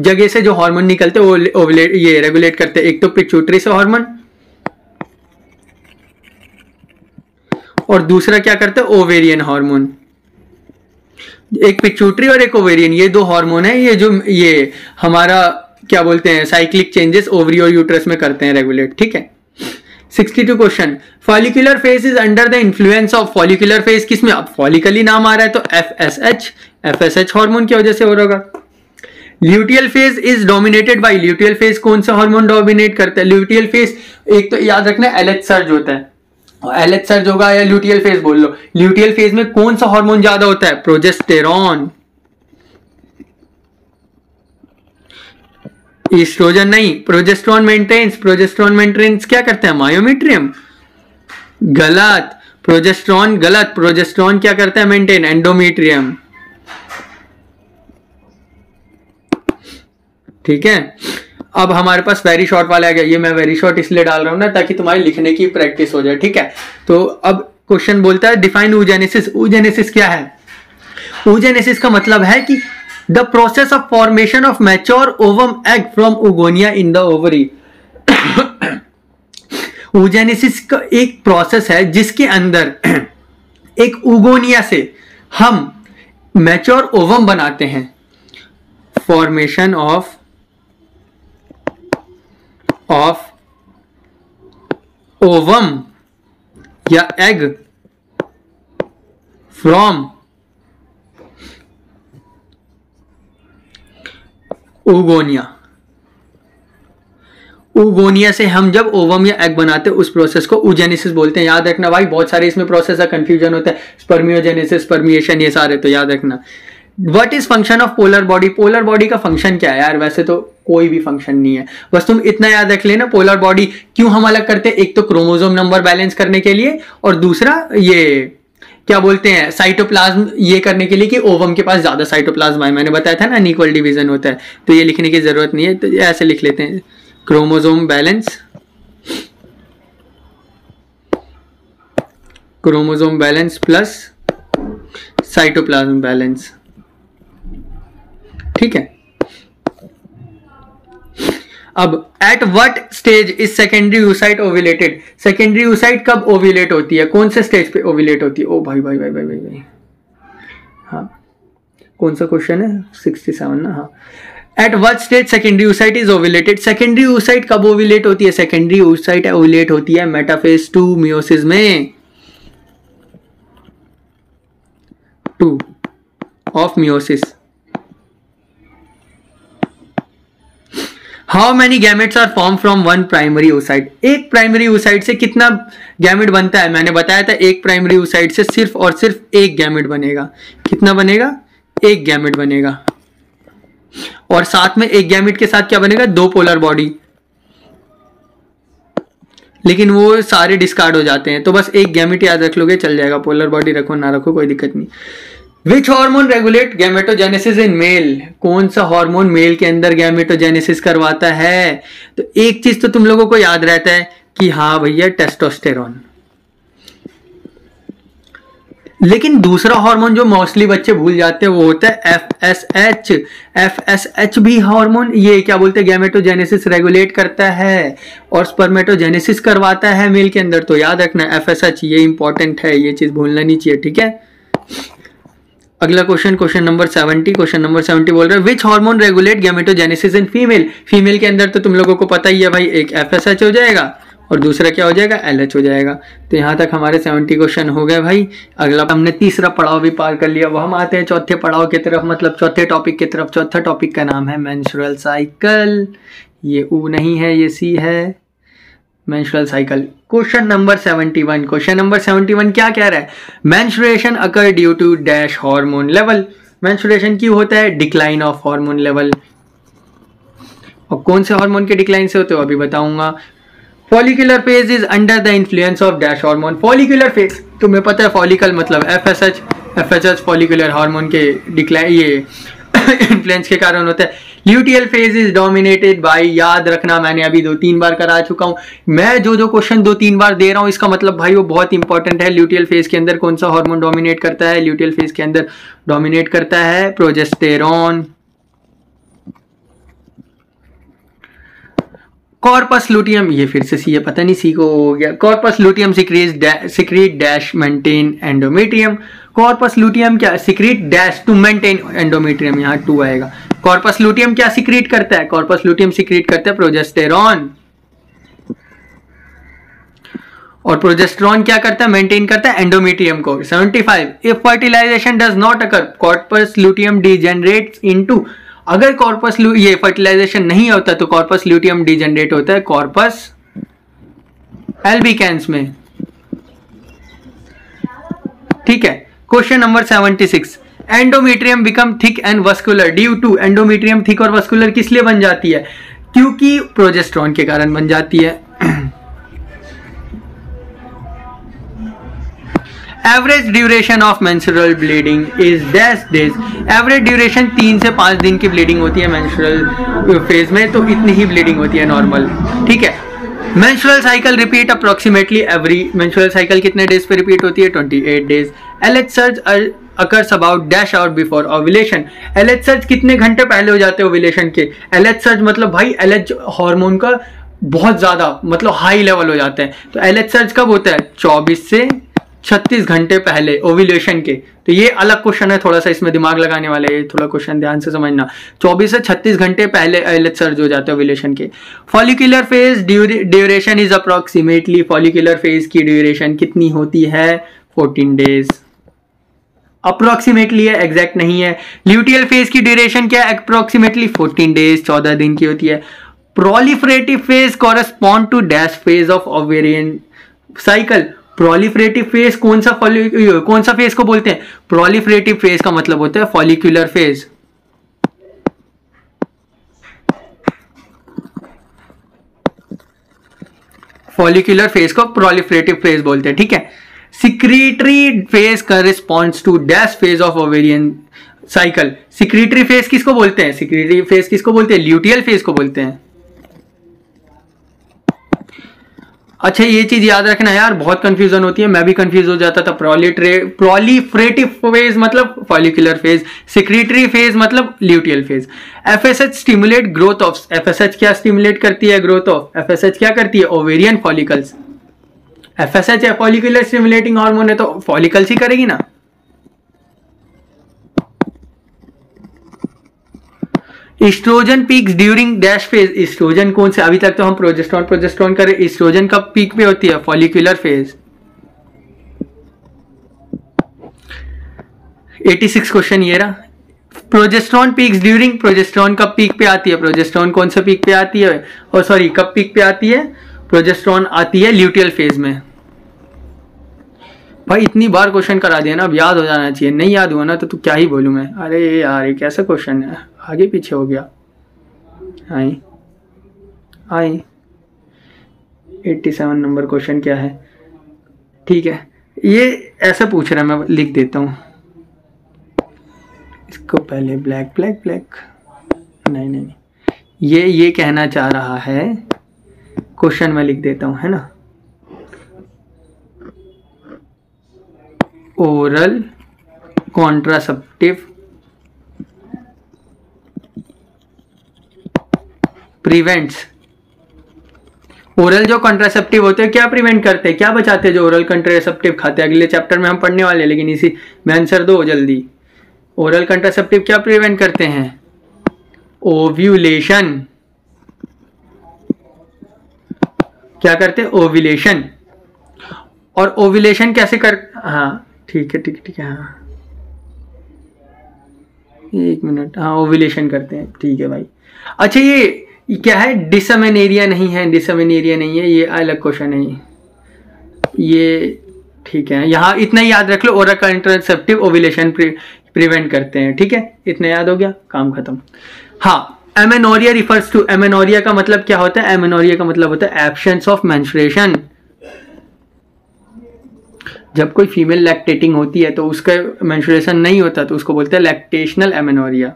जगह से जो हार्मोन निकलते हैं वो ये रेगुलेट करते हैं। एक तो पिट्यूटरी से हार्मोन, और दूसरा क्या करता है, ओवेरियन हार्मोन। एक पिट्यूटरी और एक ओवेरियन, ये दो हार्मोन है, ये हमारा क्या बोलते हैं साइक्लिक चेंजेस ओवरी और यूट्रस में करते हैं रेगुलेट, ठीक है। 62 question, follicular phase is under the influence of, follicular phase किसमें, अब फॉलिकल ही नाम आ रहा है तो एफएसएच हार्मोन की वजह से हो रहा होगा। Luteal phase is dominated by, luteal phase कौन सा हार्मोन डोमिनेट करता है, ल्यूटियल फेज एक तो याद रखना एलएच सर्ज होता है, एलएच सर्ज होगा या ल्यूटियल फेज बोल लो। ल्यूटियल फेज में कौन सा हार्मोन ज्यादा होता है, प्रोजेस्टेरॉन। ईस्ट्रोजन नहीं, प्रोजेस्टेरॉन मेंटेनेंस क्या करता है, मायोमेट्रियम। गलत, प्रोजेस्टेरॉन गलत, प्रोजेस्टेरॉन क्या करता है, मेंटेन एंडोमेट्रियम, ठीक है। अब हमारे पास वेरी शॉर्ट वाला आ गया, ये मैं वेरी शॉर्ट इसलिए डाल रहा हूं ना ताकि तुम्हारी लिखने की प्रैक्टिस हो जाए, ठीक है। तो अब क्वेश्चन बोलता है डिफाइन oogenesis। oogenesis क्या है, oogenesis का मतलब है कि the process of formation of mature ovum egg from oogonia in the ovary. oogenesis का एक प्रोसेस है जिसके अंदर एक oogonia से हम मैच्योर ओवम बनाते हैं, फॉर्मेशन ऑफ ओवम या एग फ्रॉम oogonia से हम जब ओवम या एग बनाते हैं उस प्रोसेस को oogenesis बोलते हैं। याद रखना भाई, बहुत सारे इसमें प्रोसेस है, कंफ्यूजन होता है, स्पर्मियोजेनेसिस, स्पर्मिएशन, ये सारे तो याद रखना। What is function of polar body, polar body का फंक्शन क्या है यार, वैसे तो कोई भी फंक्शन नहीं है, बस तुम इतना याद रख लेना पोलर बॉडी क्यों हम अलग करते हैं, एक तो क्रोमोसोम नंबर बैलेंस करने के लिए और दूसरा ये क्या बोलते हैं साइटोप्लाज्म ये करने के लिए कि ओवम के पास ज्यादा साइटोप्लाज्म है, मैंने बताया था ना अनइक्वल डिवीजन होता है, तो ये लिखने की जरूरत नहीं है, तो ऐसे लिख लेते हैं chromosome balance plus cytoplasm balance, ठीक है। अब at what stage is secondary oocyte ovulated, secondary oocyte कब ओव्यूलेट होती है, कौन से स्टेज पे ओव्यूलेट होती है, ओ भाई भाई भाई भाई भाई, भाई। हाँ कौन सा क्वेश्चन है, 67 ना, हाँ। At what stage secondary oocyte is ovulated, secondary oocyte कब ओव्यूलेट होती है, सेकेंडरी oocyte ओव्यूलेट होती है मेटाफेज 2 मियोसिस में, 2 of meiosis. How many gametes are form from one primary oocyte, एक प्राइमरी oocyte से कितना गैमेट बनता है, मैंने बताया था एक प्राइमरी oocyte से सिर्फ और सिर्फ एक गैमेट बनेगा, कितना बनेगा, एक गैमेट बनेगा, और साथ में एक गैमेट के साथ क्या बनेगा, दो पोलर बॉडी, लेकिन वो सारे डिस्कार्ड हो जाते हैं, तो बस एक गैमेट याद रख लोगे चल जाएगा, पोलर बॉडी रखो ना रखो कोई दिक्कत नहीं। Which hormone regulate gametogenesis in male, कौन सा हार्मोन मेल के अंदर गैमेटोजेनेसिस करवाता है, तो एक चीज तो तुम लोगों को याद रहता है कि हाँ भैया टेस्टोस्टेरोन, लेकिन दूसरा हार्मोन जो मोस्टली बच्चे भूल जाते हैं वो होता है एफएसएच। एफएसएच भी हार्मोन ये क्या बोलते हैं गैमेटोजेनेसिस रेगुलेट करता है और स्पर्मेटोजेनेसिस करवाता है मेल के अंदर, तो याद रखना एफएसएच, ये इंपॉर्टेंट है, ये चीज भूलना नहीं चाहिए, ठीक है। अगला क्वेश्चन नंबर 70 बोल रहा है विच hormone regulate gametogenesis in female, female के अंदर तो तुम लोगों को पता ही है भाई, एक एफएसएच हो जाएगा और दूसरा क्या हो जाएगा, एलएच हो जाएगा। तो यहाँ तक हमारे 70 क्वेश्चन हो गए भाई। अगला हमने तीसरा पड़ाव भी पार कर लिया, वो हम आते हैं चौथे पड़ाव की तरफ, मतलब चौथे टॉपिक की तरफ। चौथा टॉपिक का नाम है मेंस्ट्रुअल साइकिल, ये ऊ नहीं है ये सी है, मेंस्ट्रुअल साइकिल। क्वेश्चन नंबर 71 क्या कह रहा है, menstruation occur due to dash hormone level, menstruation क्यों होता है, डिक्लाइन ऑफ हार्मोन लेवल, और कौन से हार्मोन के डिक्लाइन से होते हो अभी बताऊंगा। Follicular phase is under the influence of dash hormone, follicular phase तुम्हें पता है फॉलिकल मतलब एफएसएच फॉलिकुलर हार्मोन के डिक्लाइन ये इन्फ्लुएंस के कारण होता है। Luteal phase is dominated by, याद रखना मैंने अभी 2-3 बार करा चुका हूं, मैं जो क्वेश्चन 2-3 बार दे रहा हूं इसका मतलब भाई वो बहुत इंपॉर्टेंट है। ल्यूटियल फेज के अंदर कौन सा हार्मोन डोमिनेट करता है, ल्यूटियल फेज के अंदर डोमिनेट करता है प्रोजेस्टेरॉन। कॉर्पस लूटियम, ये फिर से सी है, पता नहीं सी को हो गया। Corpus luteum secrete dash maintain endometrium. Corpus luteum क्या secrete dash to maintain endometrium, यहाँ 2 आएगा। कॉर्पस लूटियम क्या सिक्रीट करता है? कॉर्पस लूटियम सिक्रीट करता है प्रोजेस्टेरॉन, और प्रोजेस्टेरॉन क्या करता है? मेंटेन करता है एंडोमेट्रियम को। 75 if fertilisation does not occur corpus luteum degenerates into, अगर कॉर्पस ये फर्टिलाइजेशन नहीं होता तो कॉर्पस लूटियम डीजेनरेट होता है कॉर्पस एल्बिकेंस में। ठीक है, question number 76, endometrium become thick and vascular due to, endometrium thick और वस्कुलर किस लिए बन जाती है? क्योंकि प्रोजेस्टेरॉन के कारण बन जाती है। Average duration of menstrual bleeding is dash days, average duration 3 से 5 दिन की ब्लीडिंग होती है मेंस्ट्रुअल फेज में, तो इतनी ही ब्लीडिंग होती है नॉर्मल। ठीक है, menstrual cycle repeat approximately every, menstrual cycle कितने डेज पे रिपीट होती है? 28 days. LH surge occurs about dash hour before ovulation, LH surge कितने घंटे पहले हो जाते हैं ओव्यूलेशन के? एलएच सर्ज मतलब भाई एलएच हार्मोन का बहुत ज्यादा मतलब हाई लेवल हो जाते हैं, तो एलएच सर्ज कब होता है? 24 से 36 घंटे पहले ओव्यूलेशन के। तो ये अलग क्वेश्चन है, थोड़ा सा इसमें दिमाग लगाने वाले है, थोड़ा क्वेश्चन ध्यान से समझना। 24 से 36 घंटे पहले एलएच सर्ज हो जाते हैं ओव्यूलेशन के। Follicular phase duration is approximately, follicular phase की ड्यूरेशन कितनी होती है? 14 डेज। अप्रोक्सीमेटली है, एग्जैक्ट नहीं है। ल्यूटियल फेज की ड्यूरेशन क्या है? अप्रोक्सीमेटली 14 डेज, 14 दिन की होती है। Proliferative phase correspond to dash phase of ovarian cycle, proliferative phase कौन सा फेज को बोलते हैं? प्रोलिफरेटिव फेज का मतलब होता है फॉलिकुलर फेज। फॉलिकुलर फेज को प्रोलिफरेटिव फेज बोलते हैं। ठीक है, secretory phase corresponds to dash phase of ovarian cycle. Secretory phase किसको बोलते हैं? सिक्रीटरी फेज किसको बोलते हैं? ल्यूटियल फेज को बोलते हैं। अच्छा, ये चीज याद रखना यार, बहुत कंफ्यूजन होती है, मैं भी कंफ्यूज हो जाता था। प्रोलिफरेटिव फेज मतलब फॉलिकुलर फेज, सिक्रीटरी फेज मतलब luteal phase. FSH stimulate growth of, FSH क्या स्टिमुलेट करती है? Growth of. एफएसएच क्या करती है? Ovarian follicles. एफएसएच है फॉलिकुलर स्टिमुलेटिंग हार्मोन है, तो फॉलिकल्स ही करेगी ना। Estrogen peaks during dash phase, estrogen कौन से? अभी तक तो हम प्रोजेस्टेरॉन कर रहे, एस्ट्रोजन कब पीक पे होती है? Follicular phase. 86 क्वेश्चन ये रहा। प्रोजेस्टेरॉन पीक्स ड्यूरिंग, प्रोजेस्टेरॉन कब पीक पे आती है? प्रोजेस्टेरॉन कौन सा पीक पे आती है? और सॉरी, कब पीक पे आती है? प्रोजेस्टेरॉन आती है ल्यूटियल फेज में। भाई इतनी बार क्वेश्चन करा दिया ना, अब याद हो जाना चाहिए। नहीं याद हुआ ना तो क्या ही बोलूं मैं। अरे यार ये कैसा क्वेश्चन है, आगे पीछे हो गया। आई 87 नंबर क्वेश्चन क्या है? ठीक है, ये ऐसा पूछ रहा है, मैं लिख देता हूं इसको पहले। ब्लैक ब्लैक ब्लैक, नहीं, ये कहना चाह रहा है, क्वेश्चन मैं लिख देता हूं, है ना। ओरल कॉन्ट्रासेप्टिव प्रिवेंट्स, ओरल जो कॉन्ट्रासेप्टिव होते हैं क्या प्रिवेंट करते हैं, क्या बचाते हैं? जो ओरल कॉन्ट्रासेप्टिव खाते हैं, अगले चैप्टर में हम पढ़ने वाले हैं, लेकिन इसी में आंसर दो जल्दी। ओरल कॉन्ट्रासेप्टिव क्या प्रिवेंट करते हैं? ओव्यूलेशन। क्या करते हैं? ओव्यूलेशन। और ओव्यूलेशन कैसे कर, हाँ ठीक है, हाँ 1 मिनट, हाँ ओव्यूलेशन करते हैं, ठीक है भाई। अच्छा ये क्या है? डिसमेनेरिया नहीं है, डिसमेनेरिया नहीं है, ये अलग क्वेश्चन है ये। ठीक है, यहाँ इतना ही याद रख लो, ओरल कॉन्ट्रासेप्टिव ओव्यूलेशन प्रिवेंट करते हैं। ठीक है, इतना याद हो गया, काम खत्म। हाँ, एमेनोरिया रिफर्स टू, एमेनोरिया का मतलब क्या होता है? एमेनोरिया का मतलब होता है एब्सेंस ऑफ मेंस्ट्रुएशन। जब कोई फीमेल लैक्टेटिंग होती है तो उसका मेंस्ट्रुएशन नहीं होता तो उसको बोलते हैं लैक्टेशनल एमेनोरिया।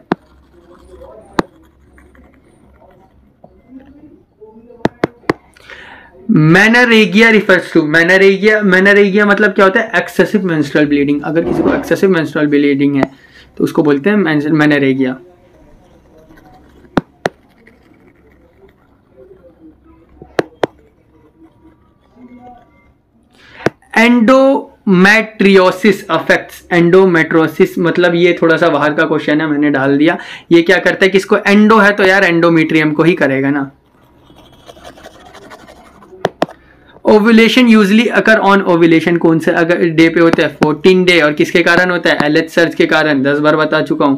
मेनोरेगिया रिफर्स टू, मेनोरेगिया मतलब क्या होता है? Excessive menstrual bleeding. अगर किसी को एक्सेसिव मेंस्ट्रुअल ब्लीडिंग है तो उसको बोलते हैं मेनोरेगिया। एंडोमेट्रियोसिस अफेक्ट्स, एंडोमेट्रियोसिस मतलब ये थोड़ा सा बाहर का क्वेश्चन है, मैंने डाल दिया। ये क्या करता है कि इसको एंडो है तो यार एंडोमेट्रियम को ही करेगा ना। Ovulation usually occur on, ovulation कौन से अगर डे पे होता है? 14 डे। और किसके कारण होता है? एलएच सर्च के कारण, 10 बार बता चुका हूं।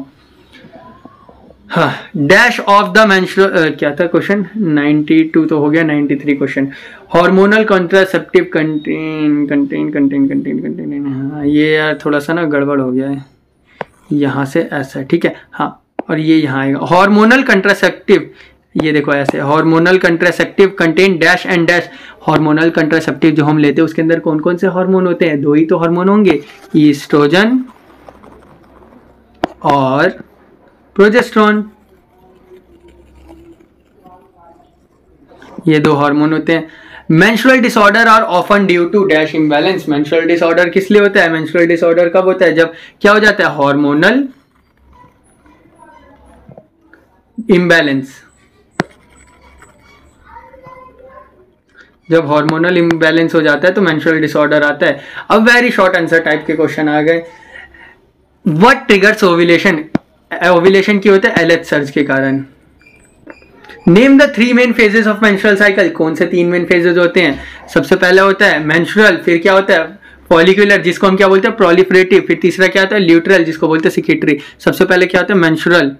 हाँ, डैश ऑफ द मेंस्ट्रुअल, क्या था क्वेश्चन? 92 तो हो गया, 93 क्वेश्चन। Hormonal contraceptive contain. हाँ ये यार थोड़ा सा ना गड़बड़ हो गया है, यहाँ से ऐसा, ठीक है। हाँ, और ये यहाँ आएगा हार्मोनल कंट्रासेप्टिव, ये देखो ऐसे, hormonal contraceptive contain dash and dash. Hormonal contraceptive जो हम लेते हैं उसके अंदर कौन कौन से हार्मोन होते हैं? 2 ही तो हार्मोन होंगे, ईस्ट्रोजन और प्रोजेस्टेरोन। ये 2 हार्मोन होते हैं। Menstrual disorder are often due to dash imbalance. Menstrual disorder किस लिए होता है? मेंस्ट्रुअल डिसऑर्डर कब होता है? जब क्या हो जाता है? Hormonal imbalance. जब हार्मोनल इम्बैलेंस हो जाता है तो मेंस्ट्रुअल डिसऑर्डर आता है। अब वेरी शॉर्ट आंसर टाइप के क्वेश्चन आ गए। What triggers ovulation? ओव्यूलेशन की होता है एलएच सर्ज के कारण। Name the 3 main phases of menstrual cycle. कौन से 3 मेन फेजेस होते हैं? सबसे पहला होता है मेंस्ट्रुअल, फिर क्या होता है? फॉलिकुलर, जिसको हम क्या बोलते हैं? प्रोलिफरेटिव। फिर तीसरा क्या होता है? ल्यूट्रल, जिसको बोलते हैं सिक्रेटरी। सबसे पहले क्या होता है? मेंस्ट्रुअल,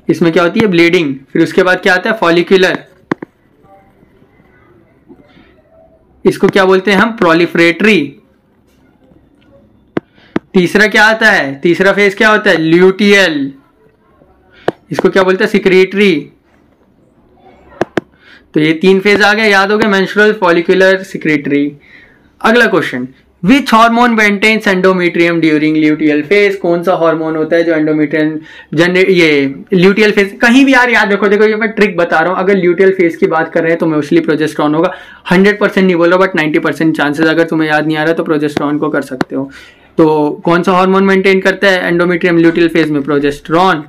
इसमें क्या होती है? ब्लीडिंग। फिर उसके बाद क्या आता है? फॉलिकुलर, इसको क्या बोलते हैं हम? प्रोलिफरेटरी। तीसरा क्या आता है? तीसरा फेज क्या होता है? ल्यूटियल, इसको क्या बोलते हैं? सिक्रेटरी। तो ये 3 फेज आ गए, याद हो गए? Menstrual, follicular, secretory. अगला question, which hormone maintains endometrium during luteal phase? कौन सा हार्मोन होता है जो एंडोमेट्रियम जनरेट, ये ल्यूटियल फेज? कहीं भी यार याद रखो, देखो ये मैं ट्रिक बता रहा हूं, अगर ल्यूटियल फेज की बात कर रहे हैं तो मोस्टली प्रोजेस्टेरॉन होगा। 100% नहीं बोल रहा, बट 90% चांसेस, अगर तुम्हें याद नहीं आ रहा तो प्रोजेस्टेरॉन को कर सकते हो। तो कौन सा हार्मोन मेंटेन करता है एंडोमेट्रियम ल्यूटियल फेज में? Progesterone.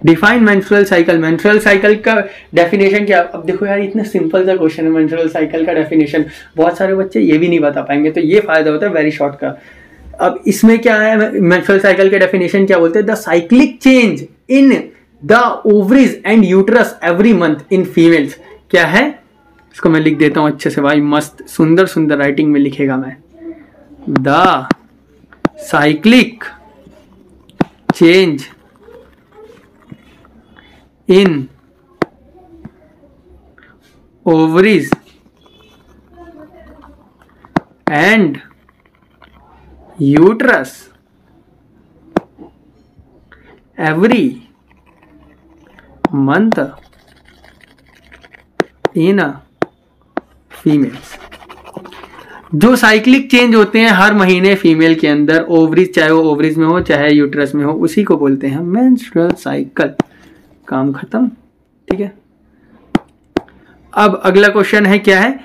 Define menstrual cycle. Menstrual cycle का डेफिनेशन क्या? अब देखो यार इतना सिंपल सा क्वेश्चन है, मेंस्ट्रुअल साइकिल का डेफिनेशन बहुत सारे बच्चे ये भी नहीं बता पाएंगे, तो ये फायदा होता है वेरी शॉर्ट का। अब इसमें क्या है? मेंस्ट्रुअल साइकिल के डेफिनेशन क्या बोलते हैं? The cyclic change in the ovaries and uterus every month in females. क्या है? इसको मैं लिख देता हूं अच्छे से भाई, मस्त सुंदर सुंदर राइटिंग में लिखेगा मैं। The cyclic change in ovaries and uterus every month in a females। जो साइक्लिक चेंज होते हैं हर महीने फीमेल के अंदर, ओवरीज, चाहे वो ओवरीज में हो चाहे यूट्रस में हो, उसी को बोलते हैं मेंस्ट्रुअल साइकिल। काम खत्म, ठीक है। अब अगला क्वेश्चन है, क्या है?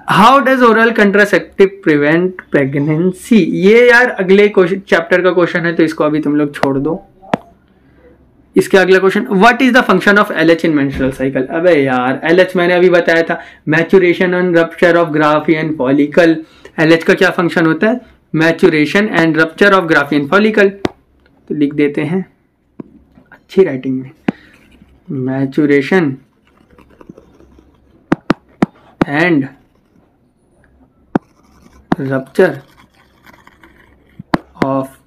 How does oral contraceptive prevent pregnancy? ये यार अगले चैप्टर का क्वेश्चन है, तो इसको अभी तुम लोग छोड़ दो। इसके अगला question, what is the function of LH in menstrual cycle? अबे यार एलएच मैंने अभी बताया था, maturation and rupture of Graafian follicle. LH का क्या फंक्शन होता है? Maturation and rupture of Graafian follicle. तो लिख देते हैं अच्छी राइटिंग में, मैच्योरेशन एंड रप्चर ऑफ।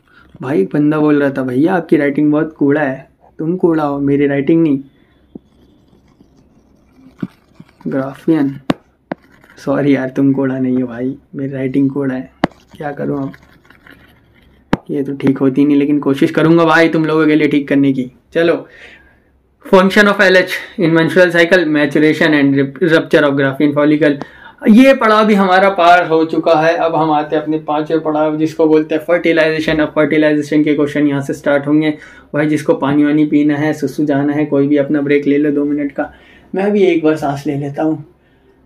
भाई एक बंदा बोल रहा था, भैया आपकी राइटिंग बहुत कूड़ा है। तुम कूड़ा हो, मेरी राइटिंग नहीं। ग्राफियन, सॉरी यार तुम कूड़ा नहीं हो भाई, मेरी राइटिंग कूड़ा है। क्या करूं अब, ये तो ठीक होती नहीं, लेकिन कोशिश करूंगा भाई तुम लोगों के लिए ठीक करने की। चलो, function of LH in menstrual cycle, maturation and rupture of Graafian follicle. ये पड़ाव भी हमारा पार हो चुका है। अब हम आते हैं अपने 5वें पड़ाव, जिसको बोलते हैं फर्टिलाइजेशन। अब फर्टिलाइजेशन के क्वेश्चन यहाँ से स्टार्ट होंगे। भाई जिसको पानी वानी पीना है, सुसु जाना है, कोई भी अपना ब्रेक ले लो 2 मिनट का। मैं भी एक बार सांस ले लेता हूँ।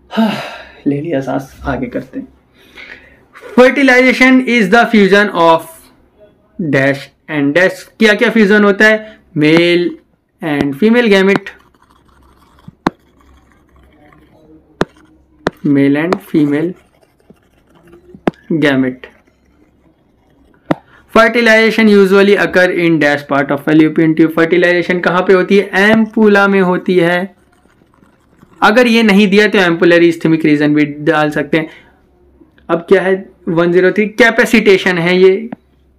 हाँ, ले लिया सांस, आगे करते हैं। Fertilisation is the fusion of dash and dash. क्या क्या फ्यूजन होता है? Male and female gamete. Male and female gamete. Fertilisation usually occur in dash part of fallopian tube. Fertilisation कहाँ पे होती है? एम्पुला में होती है। अगर ये नहीं दिया तो एम्पुलरी इस्थेमिक रीजन भी डाल सकते हैं। अब क्या है 103 कैपेसिटेशन है, ये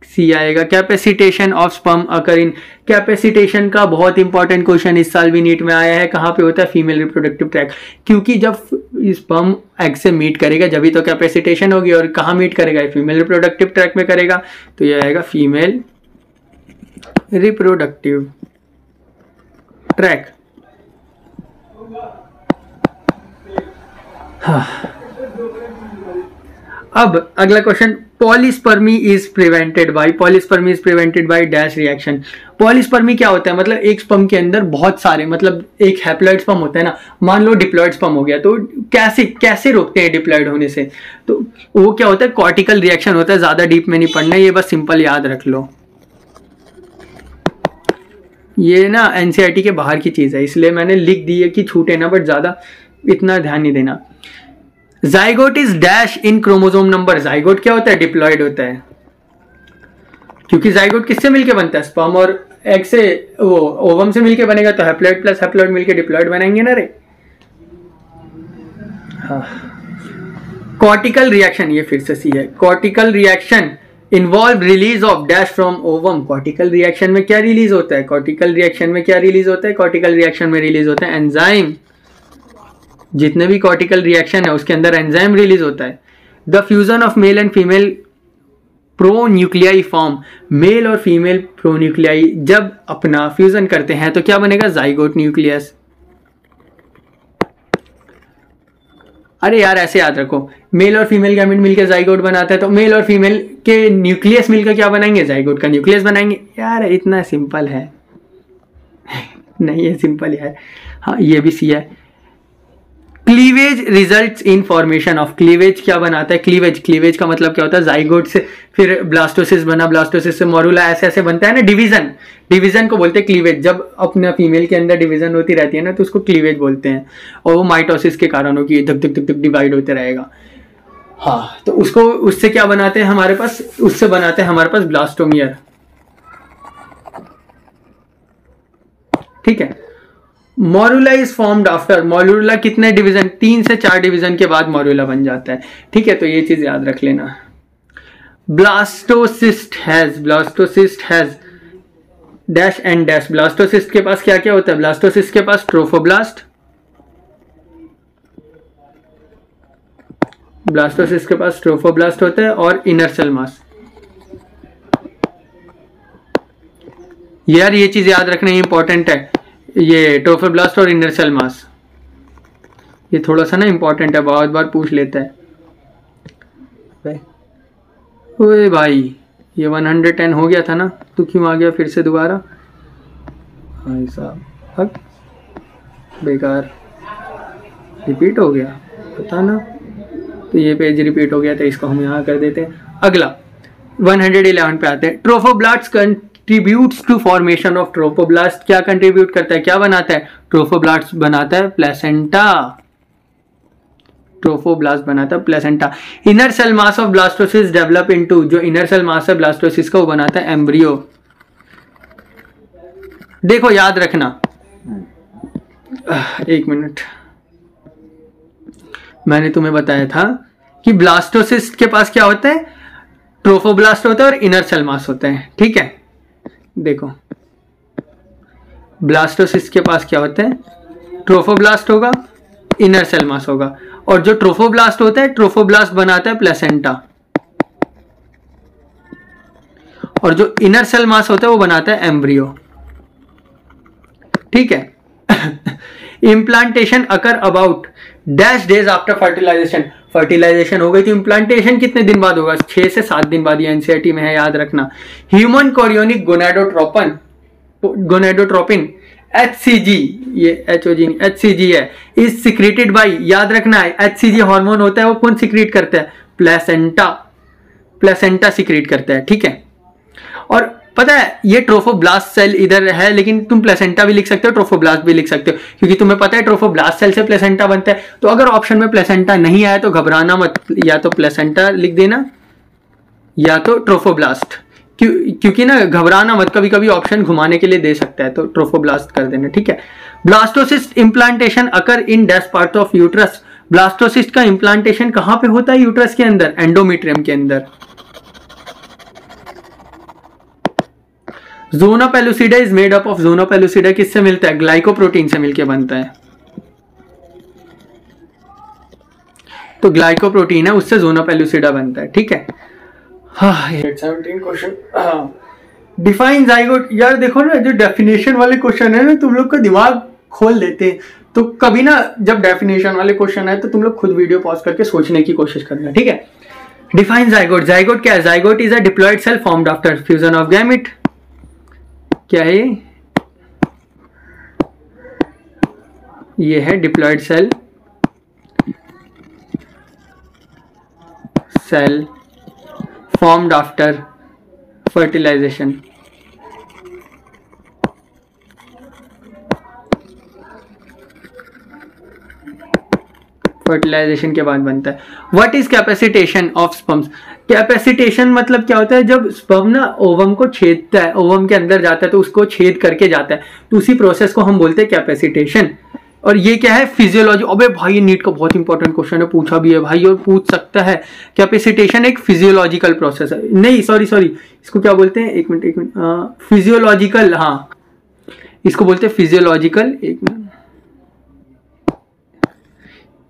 सी आएगा। Capacitation of sperm occur in. Capacitation का बहुत इंपॉर्टेंट क्वेश्चन इस साल भी नीट में आया है। कहाँ पे होता है? फीमेल रिप्रोडक्टिव ट्रैक्ट, क्योंकि जब स्पर्म एग से मीट करेगा जब ही तो कैपेसिटेशन होगी, और कहाँ मीट करेगा? फीमेल रिप्रोडक्टिव ट्रैक्ट में करेगा, तो ये आएगा फीमेल रिप्रोडक्टिव ट्रैक्ट। हाँ। अब अगला question, polyspermy is prevented by. Polyspermy is prevented by dash reaction. Polyspermy क्या होता है? मतलब एक स्पर्म के अंदर बहुत सारे, मतलब एक हैप्लॉइड स्पर्म होता है ना, मान लो डिप्लॉइड स्पर्म हो गया, तो कैसे रोकते हैं डिप्लॉइड होने से? तो वो क्या होता है? कॉर्टिकल रिएक्शन होता है। ज्यादा डीप में नहीं पढ़ना, ये बस सिंपल याद रख लो। ये ना एनसीईआरटी के बाहर की चीज है, इसलिए मैंने लिख दी है कि छूटे ना, बट ज्यादा इतना ध्यान नहीं देना। Zygote is dash in chromosome number. Zygote क्या होता है? डिप्लॉइड होता है, क्योंकि जाइगोट किससे मिलके बनता है? स्पर्म और एग से, वो ओवम से मिलके बनेगा, तो हैप्लॉइड प्लस हैप्लॉइड मिलके डिप्लॉइड बनाएंगे ना रे। कॉर्टिकल रिएक्शन, ये फिर से सी है। Cortical reaction involve release of dash from ovum. Cortical reaction में क्या रिलीज होता है? कॉर्टिकल रिएक्शन में क्या रिलीज होता है? कॉर्टिकल रिएक्शन में रिलीज होता है एंजाइम। जितने भी कॉर्टिकल रिएक्शन है उसके अंदर एंजाइम रिलीज होता है। The fusion of male and female pronuclei form. Male और फीमेल प्रोन्यूक्लियाई जब अपना फ्यूजन करते हैं तो क्या बनेगा? Zygote nucleus. अरे यार ऐसे याद रखो, मेल और फीमेल गैमेट मिलकर जाइगोट बनाता है, तो मेल और फीमेल के न्यूक्लियस मिलकर क्या बनाएंगे? जाइगोट का न्यूक्लियस बनाएंगे। यार इतना सिंपल है नहीं है सिंपल यार। हाँ ये भी सी है। Cleavage results in formation of. Cleavage क्या बनाता है? क्लीवेज का मतलब क्या होता है? जाइगोट से फिर ब्लास्टोसिस बना, ब्लास्टोसिस से मोरुला, ऐसे ऐसे बनता है ना। डिवीजन को बोलते हैं क्लीवेज। जब अपना फीमेल के अंदर डिवीजन होती रहती है ना, तो उसको क्लीवेज बोलते हैं, और वो माइटोसिस के कारण हो कि धक धक धक धक डिवाइड होते रहेगा। हाँ, तो उसको उससे क्या बनाते हैं हमारे पास? उससे बनाते हैं हमारे पास ब्लास्टोमियर। ठीक है। मॉरुला इज फॉर्म्ड आफ्टर। मॉरुला कितने डिवीजन? 3 से 4 डिवीजन के बाद मॉरुला बन जाता है। ठीक है, तो ये चीज याद रख लेना। Blastocyst has dash and dash. Blastocyst के पास क्या क्या होता है? ब्लास्टोसिस्ट के पास ट्रोफोब्लास्ट, ब्लास्टोसिस्ट के पास ट्रोफोब्लास्ट होता है और इनर सेल मास। यार ये चीज याद रखना इंपॉर्टेंट है, ये ट्रोफोब्लास्ट और इनर सेल मास, ये थोड़ा सा ना इंपॉर्टेंट है, बहुत बार पूछ लेता है। ओए भाई ये 110 हो गया था ना, तो क्यों आ गया फिर से दोबारा? भाई साहब बेकार रिपीट हो गया, पता ना। तो ये पेज रिपीट हो गया था, इसको हम यहाँ कर देते हैं। अगला 111 पे आते हैं। Trophoblast contributes to formation of trophoblast. क्या कंट्रीब्यूट करता है? क्या बनाता है? ट्रोफोब्लास्ट बनाता है प्लेसेंटा। ट्रोफोब्लास्ट बनाता है placenta. Inner cell mass of blastocyst develop into. जो इनर सेल मास है ब्लास्टोसिस का, वो बनाता है एम्ब्रियो। देखो याद रखना, एक मिनट, मैंने तुम्हें बताया था कि ब्लास्टोसिस्ट के पास क्या होता है? ट्रोफोब्लास्ट होता है और इनर सेल मास होता है। ठीक है, देखो ब्लास्टोसिस्ट के पास क्या होता है? ट्रोफोब्लास्ट होगा, इनर सेल मास होगा, और जो ट्रोफोब्लास्ट होता है, ट्रोफोब्लास्ट बनाता है प्लेसेंटा, और जो इनर सेल मास होता है वो बनाता है एम्ब्रियो। ठीक है। Implantation occur about dash days after fertilisation. Fertilisation हो गई तो इम्प्लांटेशन कितने दिन बाद होगा? 6 से 7 दिन बाद। ये एनसीईआरटी में है, याद रखना। ह्यूमन कोरियोनिक गोनाडोट्रोपिन HCG, ये HOG नहीं, HCG है, इज सिक्रेटेड बाय। याद रखना है HCG हार्मोन होता है, वो कौन सिक्रेट करता है? प्लेसेंटा सिक्रेट करता है। ठीक है, और पता है ये ट्रोफोब्लास्ट सेल इधर है, लेकिन तुम प्लेसेंटा भी लिख सकते हो, ट्रोफोब्लास्ट भी लिख सकते हो, क्योंकि तुम्हें पता है ट्रोफोब्लास्ट सेल से प्लेसेंटा बनता है। तो अगर ऑप्शन में प्लेसेंटा नहीं आया तो घबराना मत, या तो प्लेसेंटा लिख देना या तो ट्रोफोब्लास्ट, क्योंकि ना घबराना मत, कभी कभी ऑप्शन घुमाने के लिए दे सकता है, तो ट्रोफोब्लास्ट कर देना, ठीक है। Blastocyst implantation occur in dash part of uterus. Blastocyst का इम्प्लांटेशन कहां पे होता है यूट्रस के अंदर? एंडोमेट्रियम के अंदर। Zona pellucida is made up of, zona pellucida किससे मिलता है? ग्लाइकोप्रोटीन से मिलके बनता है, तो ग्लाइकोप्रोटीन है उससे ज़ोना पेलुसिडा बनता है, ठीक है। हाँ 17 क्वेश्चन। डिफाइन जाइगोट, यार देखो ना जो डेफिनेशन वाले क्वेश्चन है ना तुम लोग का दिमाग खोल देते हैं, तो कभी ना जब डेफिनेशन वाले क्वेश्चन है तो तुम लोग खुद वीडियो पॉज करके सोचने की कोशिश करना, ठीक है। डिफाइन जाइगोट, जाइगोट क्या है? Zygote is a diploid cell formed after fusion of gamete. क्या है ये है diploid cell, cell formed after fertilisation. Fertilisation के बाद बनता है। What is capacitation of sperms? Capacitation मतलब क्या होता है? जब स्पर्म ना ओवम को छेदता है, ओवम के अंदर जाता है तो उसको छेद करके जाता है, तो उसी प्रोसेस को हम बोलते हैं कैपेसिटेशन। और ये क्या है? फिजियोलॉजी। अबे भाई ये नीट का बहुत इंपॉर्टेंट क्वेश्चन है, पूछा भी है भाई और पूछ सकता है। कैपेसिटेशन एक फिजियोलॉजिकल प्रोसेस है, नहीं सॉरी इसको क्या बोलते हैं? एक मिनट फिजियोलॉजिकल, हाँ इसको बोलते हैं फिजियोलॉजिकल। एक मिनट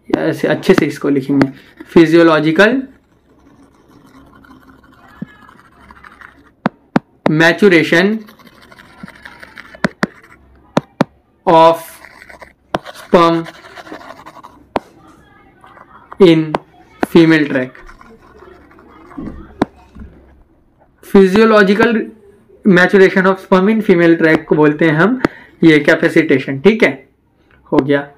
ऐसे अच्छे से इसको लिखेंगे, physiological maturation of sperm in female track. Physiological maturation of sperm in female track को बोलते हैं हम ये कैपेसिटेशन, ठीक है, हो गया।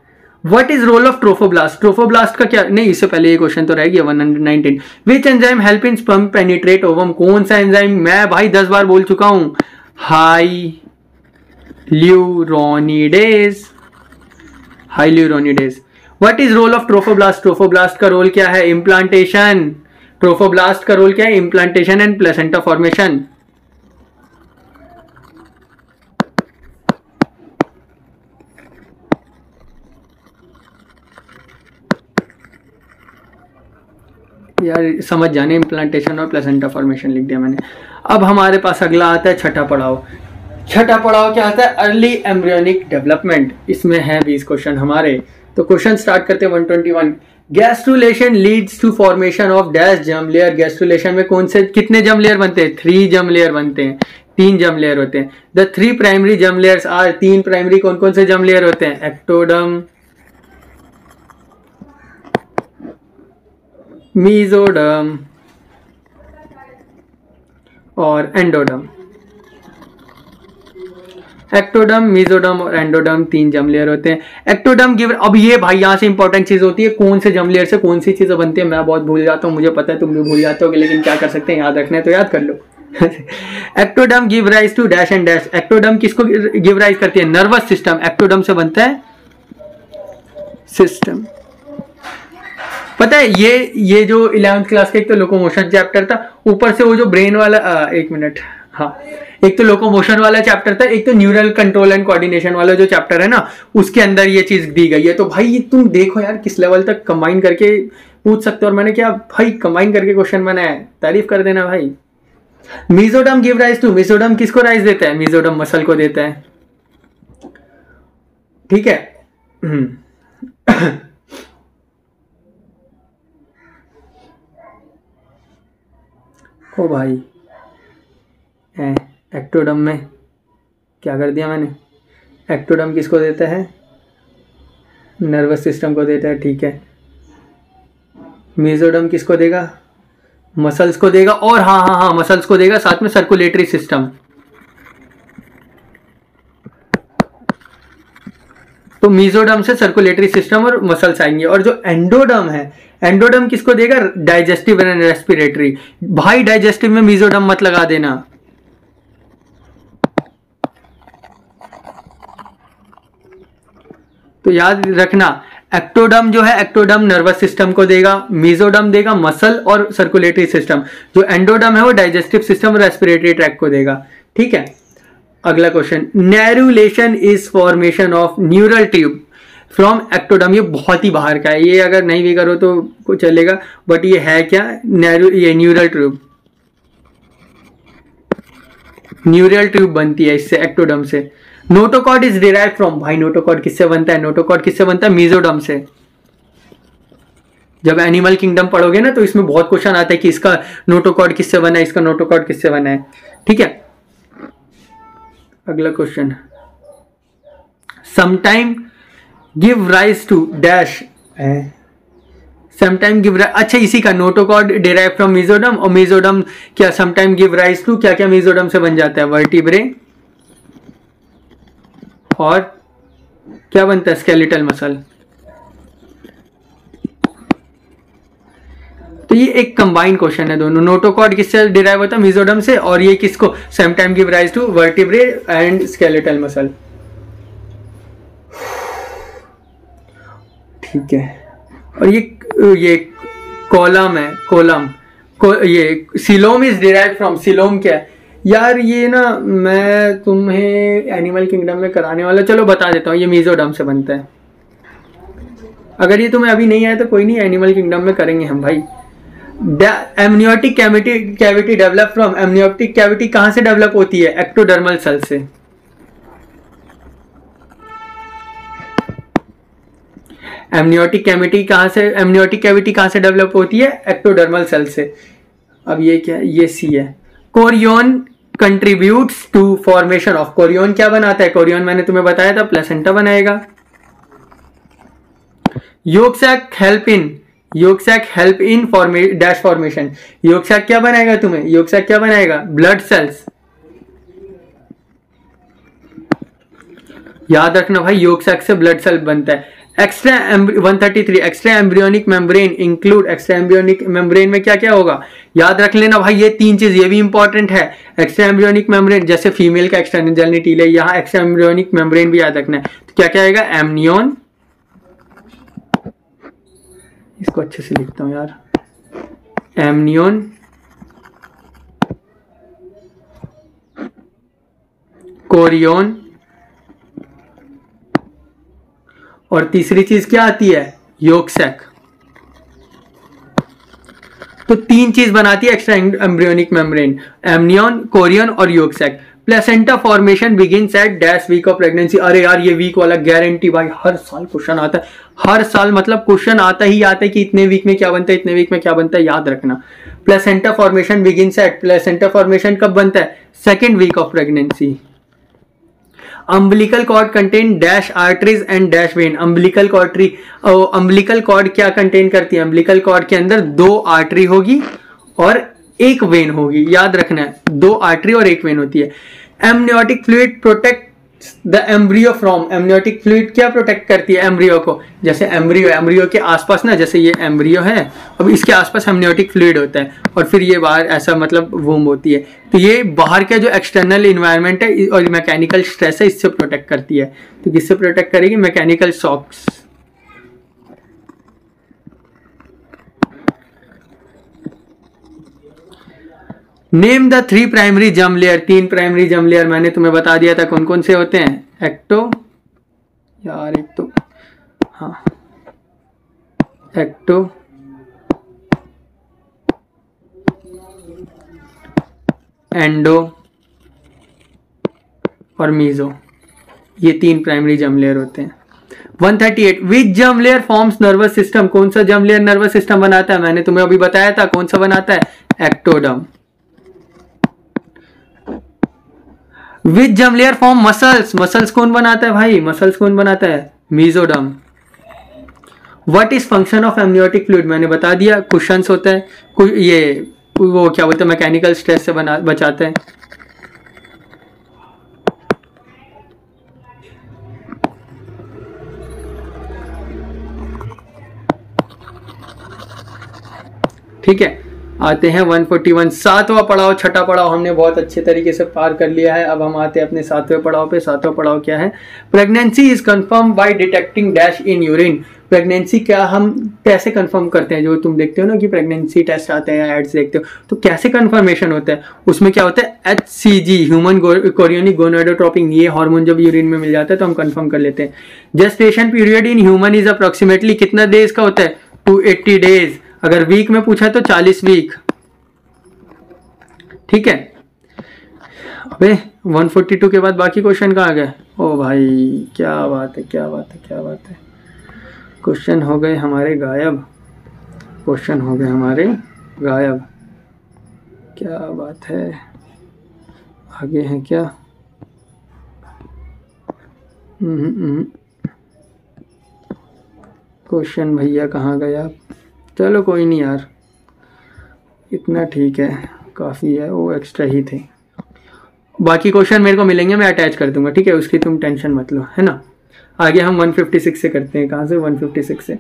What is role of trophoblast? Trophoblast का क्या, नहीं इससे पहले ये क्वेश्चन तो रह गया 119। Which enzyme help in sperm penetrate ovum? कौन सा एंजाइम? मैं भाई 10 बार बोल चुका हूं, hyaluronidase, hyaluronidase. What is role of trophoblast? Trophoblast का रोल क्या है? इम्प्लांटेशन। ट्रोफोब्लास्ट का रोल क्या है? Implantation and placenta formation. यार समझ जाने, इम्प्लांटेशन और प्लेसेंटा फॉर्मेशन लिख दिया मैंने। अब हमारे पास अगला आता है छठा पड़ाव। छठा पड़ाव क्या आता है? Early embryonic development. इसमें है 20 क्वेश्चन हमारे, तो क्वेश्चन स्टार्ट करते हैं 121। Gastrulation leads to formation of dash germ layer. Gastrulation में कौन से कितने जर्म लेयर बनते हैं? 3 जर्म लेयर बनते हैं, 3 जर्म लेयर होते हैं। The 3 primary germ layers are, 3 primary कौन कौन से जर्म लेयर होते हैं? एक्टोडर्म, मीजोडर्म और एंडोडर्म। एक्टोडर्म, मीजोडर्म और एंडोडर्म 3 जर्म लेयर होते हैं। एक्टोडर्म गिव, अब ये भाई यहां से इंपॉर्टेंट चीज होती है, कौन से जर्म लेयर से कौन सी चीजें बनती है। मैं बहुत भूल जाता हूं, मुझे पता है तुम भी भूल जाते हो, लेकिन क्या कर सकते हैं, याद रखना है तो याद कर लो। Ectoderm give rise to dash and dash. Ectoderm किसको गिव राइज करती है? Nervous system. एक्टोडर्म से बनता है सिस्टम। पता है ये जो 11th क्लास का एक तो लोकोमोशन चैप्टर था, ऊपर से वो जो ब्रेन वाला एक मिनट, हाँ एक तो लोकोमोशन वाला चैप्टर था, एक तो न्यूरल कंट्रोल एंड कोऑर्डिनेशन वाला जो चैप्टर है ना, उसके अंदर ये चीज दी गई है। तो भाई ये तुम देखो यार किस लेवल तक कंबाइन करके पूछ सकते हो। और मैंने क्या भाई कंबाइन करके क्वेश्चन बनाया है, तारीफ कर देना भाई। Mesoderm give rise to, mesoderm किसको राइज देता है? मीजोडर्म मसल को देता है, ठीक है। ओ भाई एक्टोडर्म में क्या कर दिया मैंने? एक्टोडर्म किसको देता है? नर्वस सिस्टम को देता है, ठीक है। मीजोडर्म किसको देगा? मसल्स को देगा, और हाँ मसल्स को देगा, साथ में सर्कुलेटरी सिस्टम। तो मीजोडर्म से सर्कुलेटरी सिस्टम और मसल्स आएंगे। और जो एंडोडर्म है, एंडोडर्म किसको देगा? Digestive and respiratory. भाई डाइजेस्टिव में मीजोडर्म मत लगा देना, तो याद रखना, एक्टोडर्म जो है, एक्टोडर्म नर्वस सिस्टम को देगा, मेसोडर्म देगा मसल और सर्कुलेटरी सिस्टम, जो एंडोडर्म है वो डाइजेस्टिव सिस्टम और रेस्पिरेटरी ट्रैक्ट को देगा। ठीक है, अगला question, neurulation is formation of neural tube from ectoderm. ये बहुत ही बाहर का है, ये अगर नहीं भी करो तो कुछ चलेगा, बट ये है क्या, ये न्यूरल ट्यूब, न्यूरल ट्यूब बनती है इससे, एक्टोडर्म से। नोटोकॉर्ड इज डिराइव फ्रॉम, भाई नोटोकॉर्ड किससे बनता है, नोटोकॉर्ड किससे बनता है, मेसोडर्म से। जब एनिमल किंगडम पढ़ोगे ना तो इसमें बहुत क्वेश्चन आता है कि इसका नोटोकॉर्ड किससे बना है, इसका नोटोकॉर्ड किससे बना है। ठीक है, अगला question, somite give rise to dash, somite give, अच्छा इसी का, नोटोकॉर्ड डिराइव फ्रॉम मेसोडर्म, और मेसोडर्म क्या समटाइम गिव राइज टू, क्या क्या मेसोडर्म से बन जाता है, वर्टिब्रे, और क्या बनता है, स्केलेटल मसल। तो ये एक कंबाइंड क्वेश्चन है दोनों, नोटोकॉर्ड किससे डिराइव होता है, मेसोडर्म से, और ये किसको, somite give rise to vertebrae and skeletal muscle. ठीक है, और ये कॉलम है, ये coelom is derive from, coelom क्या है यार, ये ना मैं तुम्हें एनिमल किंगडम में कराने वाला, चलो बता देता हूँ, ये मेसोडर्म से बनता है। अगर ये तुम्हें अभी नहीं आया तो कोई नहीं, एनिमल किंगडम में करेंगे हम भाई। Amniotic cavity develop from, amniotic cavity कहां से डेवलप होती है, एक्टोडर्मल सेल से। एमनियोटिक कैविटी कहां से डेवलप होती है, एक्टोडर्मल सेल से। अब ये क्या है, ये सी है। Chorion contributes to formation of, chorion क्या बनाता है, कोरियन मैंने तुम्हें बताया था प्लेसेंटा बनाएगा। yolk sac help in dash formation, yolk sac क्या बनाएगा तुम्हें, yolk sac क्या बनाएगा, ब्लड सेल्स। याद रखना भाई, yolk sac से ब्लड सेल बनता है। Extra 133, extra embryonic membrane include, extra embryonic membrane में क्या क्या होगा, याद रख लेना भाई, ये तीन चीज, ये भी इंपॉर्टेंट है। एक्स्ट्रा एम्ब्रियोनिक मेम्ब्रेन, जैसे फीमेल का एक्सटर्नल जेनिटल है, यहाँ एक्स्ट्रा एम्ब्रियोनिक मेम्ब्रेन भी याद रखना है। तो क्या क्या आएगा, एमनियन, इसको अच्छे से लिखता हूं यार, एमनियन, कोरियन, और तीसरी चीज क्या आती है, yolk sac। तो तीन चीज बनाती है extra embryonic membrane, amnion, chorion और yolk sac। Placenta formation begins at dash week of pregnancy. अरे यार ये वीक वाला गारंटी भाई, हर साल क्वेश्चन आता है, हर साल मतलब क्वेश्चन आता ही आता है कि इतने वीक में क्या बनता है, इतने वीक में क्या बनता है, याद रखना। Placenta formation begins at, placenta formation कब बनता है, second week of pregnancy. Umbilical cord contain dash arteries and dash vein. Umbilical cord क्या कंटेन करती है, अम्बिलिकल कॉर्ड के अंदर 2 आर्टरी होगी और 1 वेन होगी, याद रखना है, 2 आर्टरी और 1 वेन होती है। Amniotic fluid protect the embryo from, amniotic fluid क्या प्रोटेक्ट करती है एम्ब्रियो को, जैसे एम्ब्रियो के आसपास ना, जैसे ये एम्ब्रियो है, अब इसके आसपास एमनियोटिक फ्लूइड होता है, और फिर ये बाहर ऐसा मतलब वूम होती है, तो ये बाहर का जो एक्सटर्नल इन्वायरमेंट है और मैकेनिकल स्ट्रेस है, इससे प्रोटेक्ट करती है। तो किससे प्रोटेक्ट करेगी, mechanical shocks. Name the 3 primary germ layer, 3 primary germ layer मैंने तुम्हें बता दिया था कौन कौन से होते हैं, एक्टो, यार एक तो हाँ, एक्टो, एंडो और मीजो, ये 3 प्राइमरी जर्म लेयर होते हैं। 138, which germ layer forms nervous system, कौन सा जर्म लेयर नर्वस सिस्टम बनाता है, मैंने तुम्हें अभी बताया था कौन सा बनाता है, ectoderm. Which germ layer form muscles, muscles कौन बनाता है भाई, मसल्स कौन बनाता है, mesoderm. What is function of amniotic fluid, मैंने बता दिया, कुशंस होता है, ये वो क्या बोलते हैं, मैकेनिकल स्ट्रेस से बचाता है। ठीक है, आते हैं 141, सातवां पड़ाव, छठा पड़ाव हमने बहुत अच्छे तरीके से पार कर लिया है। अब हम आते हैं अपने सातवें पड़ाव पे। सातवां पड़ाव क्या है? Pregnancy is confirm by detecting dash in urine. Pregnancy क्या हम कैसे कंफर्म करते हैं? जो तुम देखते हो ना कि प्रेगनेंसी टेस्ट आते हैं, एड्स देखते हो, तो कैसे कंफर्मेशन होता है? उसमें क्या होता है? HCG, ह्यूमन कोरियोनिक गोनाडोट्रोपिन, ये हार्मोन जब यूरिन में मिल जाता है तो हम कंफर्म कर लेते हैं। Gestation period in human is approximately कितना डेज का होता है? 280 डेज। अगर वीक में पूछा तो 40 वीक। ठीक है। अबे 142 के बाद बाकी क्वेश्चन कहाँ गए? ओ भाई क्या बात है, क्या बात है, क्या बात है। क्वेश्चन हो गए हमारे गायब, क्वेश्चन हो गए हमारे गायब। क्या बात है, आगे है क्या? क्वेश्चन भैया कहाँ गए आप? चलो कोई नहीं यार, इतना ठीक है, काफ़ी है, वो एक्स्ट्रा ही थे। बाकी क्वेश्चन मेरे को मिलेंगे, मैं अटैच कर दूंगा, ठीक है, उसकी तुम टेंशन मत लो, है ना। आगे हम 156 से करते हैं। कहाँ से? 156 से।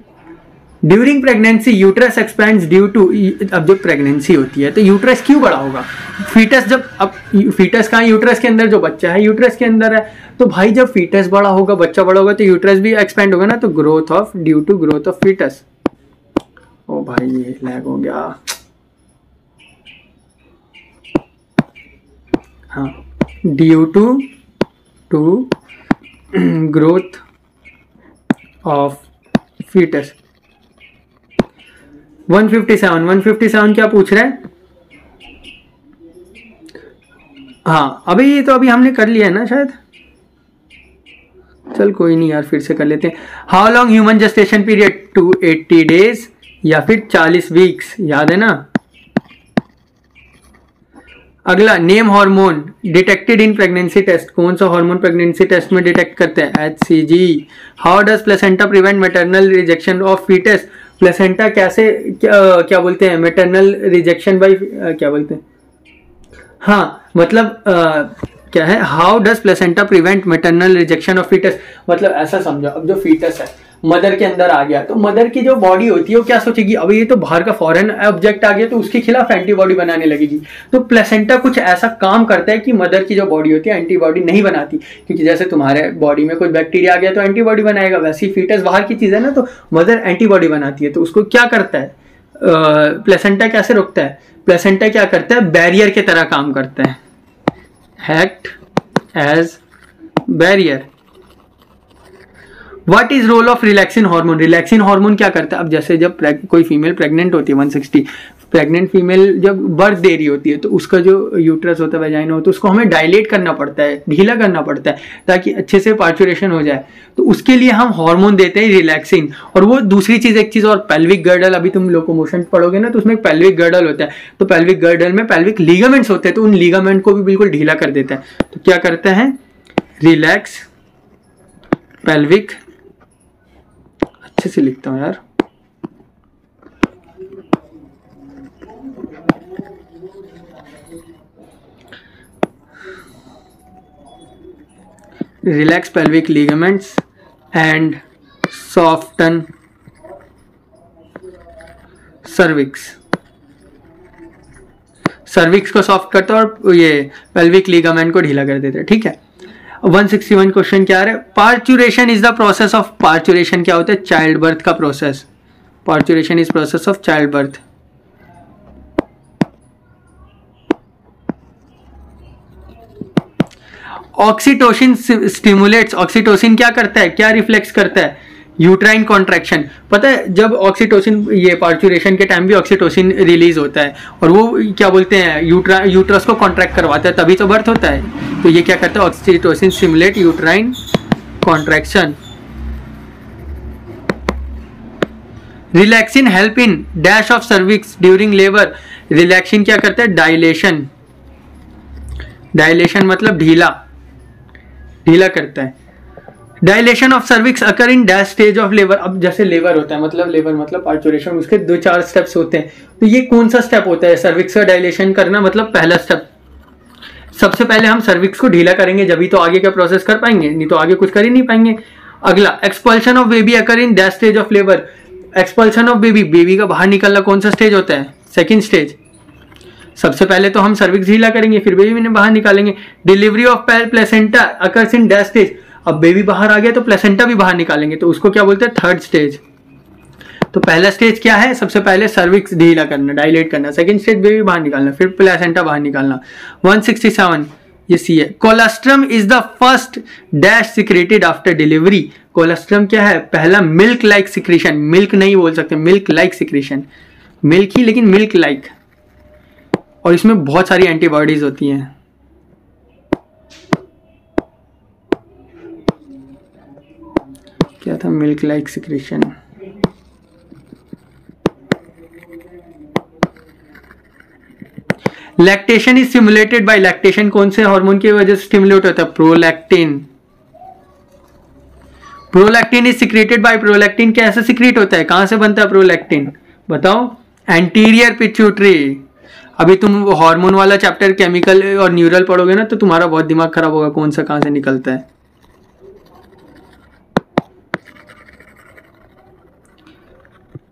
During pregnancy uterus expands due to, अब जब प्रेगनेंसी होती है तो यूट्रस क्यों बड़ा होगा? फीटस जब, अब फीटस कहाँ? यूट्रस के अंदर, जो बच्चा है यूट्रस के अंदर है। तो भाई जब फीटस बड़ा होगा, बच्चा बड़ा होगा, तो यूट्रस भी एक्सपैंड होगा ना, तो growth of, due to growth of foetus. ओ भाई ये लैग हो गया। हाँ, due to growth of foetus. 157 क्या पूछ रहा है? हाँ अभी ये तो अभी हमने कर लिया है ना शायद। चल कोई नहीं यार, फिर से कर लेते हैं। How long human gestation period? 280 days या फिर 40 वीक्स, याद है ना। अगला, name hormone detected in pregnancy test. कौन सा हार्मोन प्रेगनेंसी टेस्ट में डिटेक्ट करते हैं? HCG। How does placenta prevent maternal rejection of foetus? Placenta कैसे, क्या बोलते हैं? मैटरनल रिजेक्शन बाय, क्या बोलते हैं? हाँ मतलब क्या है? How does placenta prevent maternal rejection of foetus? मतलब ऐसा समझो, अब जो फीटस है मदर के अंदर आ गया, तो मदर की जो बॉडी होती है वो क्या सोचेगी? अभी ये तो बाहर का फॉरेन ऑब्जेक्ट आ गया, तो उसके खिलाफ एंटीबॉडी बनाने लगेगी। तो प्लेसेंटा कुछ ऐसा काम करता है कि मदर की जो बॉडी होती है एंटीबॉडी नहीं बनाती, क्योंकि जैसे तुम्हारे बॉडी में कोई बैक्टीरिया आ गया तो एंटीबॉडी बनाएगा, वैसे ही फीटस बाहर की चीज है ना, तो मदर एंटीबॉडी बनाती है। तो उसको क्या करता है प्लेसेंटा? कैसे रोकता है? प्लेसेंटा क्या करता है? बैरियर की तरह काम करता है, act as barrier. What is role of relaxin hormone? Relaxin hormone क्या करता है? अब जैसे जब कोई फीमेल प्रेग्नेंट होती है, 160 प्रेग्नेंट फीमेल जब बर्थ दे रही होती है, तो उसका जो यूट्रस होता है, वेजाइना होता है, उसको हमें डायलेट करना पड़ता है, ढीला करना पड़ता है, ताकि अच्छे से पार्चुरेशन हो जाए। तो उसके लिए हम हार्मोन देते हैं रिलैक्सिन। और वो दूसरी चीज, एक चीज और, पेल्विक गर्डल। अभी तुम लोकोमोशन पढ़ोगे ना, तो उसमें एक पेल्विक गर्डल होता है, तो पेल्विक गर्डल में पेल्विक लीगामेंट्स होते हैं, तो उन लीगामेंट को भी बिल्कुल ढीला कर देता है। तो क्या करता है? रिलैक्स पेल्विक, अच्छे से लिखता हूं यार, relax pelvic ligaments and soften cervix. Cervix को सॉफ्ट करता है और ये पेल्विक लिगामेंट को ढीला कर देता है, ठीक है। 161 क्वेश्चन क्या है? Parturition is the process of, parturition क्या होता है? चाइल्ड बर्थ का process. Parturition is process of child birth. Oxytocin stimulates. Oxytocin क्या करता है? क्या रिफ्लेक्स करता है? Uterine contraction. पता है जब ऑक्सीटोसिन, ये पार्चुरेशन के टाइम भी ऑक्सीटोसिन रिलीज होता है, और वो क्या बोलते हैं? यूट्रस को कॉन्ट्रैक्ट करवाता है, तभी तो बर्थ होता है। तो ये क्या करता है? Oxytocin stimulate uterine contraction. Relaxin help in dash of cervix during labour. Relaxin क्या करता है? डायलेशन। डायलेशन मतलब ढीला, ढीला करता है। Dilation of cervix occur in dash stage of labour. अब जैसे लेबर होता है, मतलब लेबर मतलब पार्चुरेशन, उसके 2-4 स्टेप्स होते हैं। तो ये कौन सा स्टेप होता है? सर्विक्स का डायलेशन करना, मतलब पहला स्टेप। सबसे पहले हम सर्विक्स को ढीला करेंगे, जब ही तो आगे का प्रोसेस कर पाएंगे, नहीं तो आगे कुछ कर ही नहीं पाएंगे। अगला, expulsion of baby occur in dash stage of labour. Expulsion of baby, baby का बाहर निकलना कौन सा स्टेज होता है? Second stage. सबसे पहले तो हम सर्विक्स ढीला करेंगे, फिर बेबी ने बाहर निकालेंगे। Delivery of placenta occurs in dash stage. अब बेबी बाहर आ गया तो प्लेसेंटा भी बाहर निकालेंगे, तो उसको क्या बोलते हैं, थर्ड स्टेज। तो पहला स्टेज क्या है, सबसे पहले सर्विक्स ढीला करना, डायलेट करना। सेकंड स्टेज बेबी बाहर निकालना, फिर प्लेसेंटा बाहर निकालना। 167 ये सी है। Colostrum is the first dash secreted after delivery. Colostrum क्या है, पहला मिल्क लाइक सिक्रेशन, मिल्क नहीं बोल सकते, मिल्क लाइक सिक्रेशन, मिल्क ही लेकिन मिल्क लाइक, और इसमें बहुत सारी एंटीबॉडीज होती हैं। क्या था milk like secretion, lactation is stimulated by, lactation कौन से हार्मोन की वजह से स्टिमुलेट होता है, prolactin. Prolactin is secreted by, prolactin कैसे सिक्रेट होता है, कहां से बनता है प्रोलैक्टिन, बताओ, एंटीरियर पिट्यूटरी। अभी तुम हार्मोन वाला चैप्टर केमिकल और न्यूरल पढ़ोगे ना, तो तुम्हारा बहुत दिमाग खराब होगा, कौन सा कहां से निकलता है।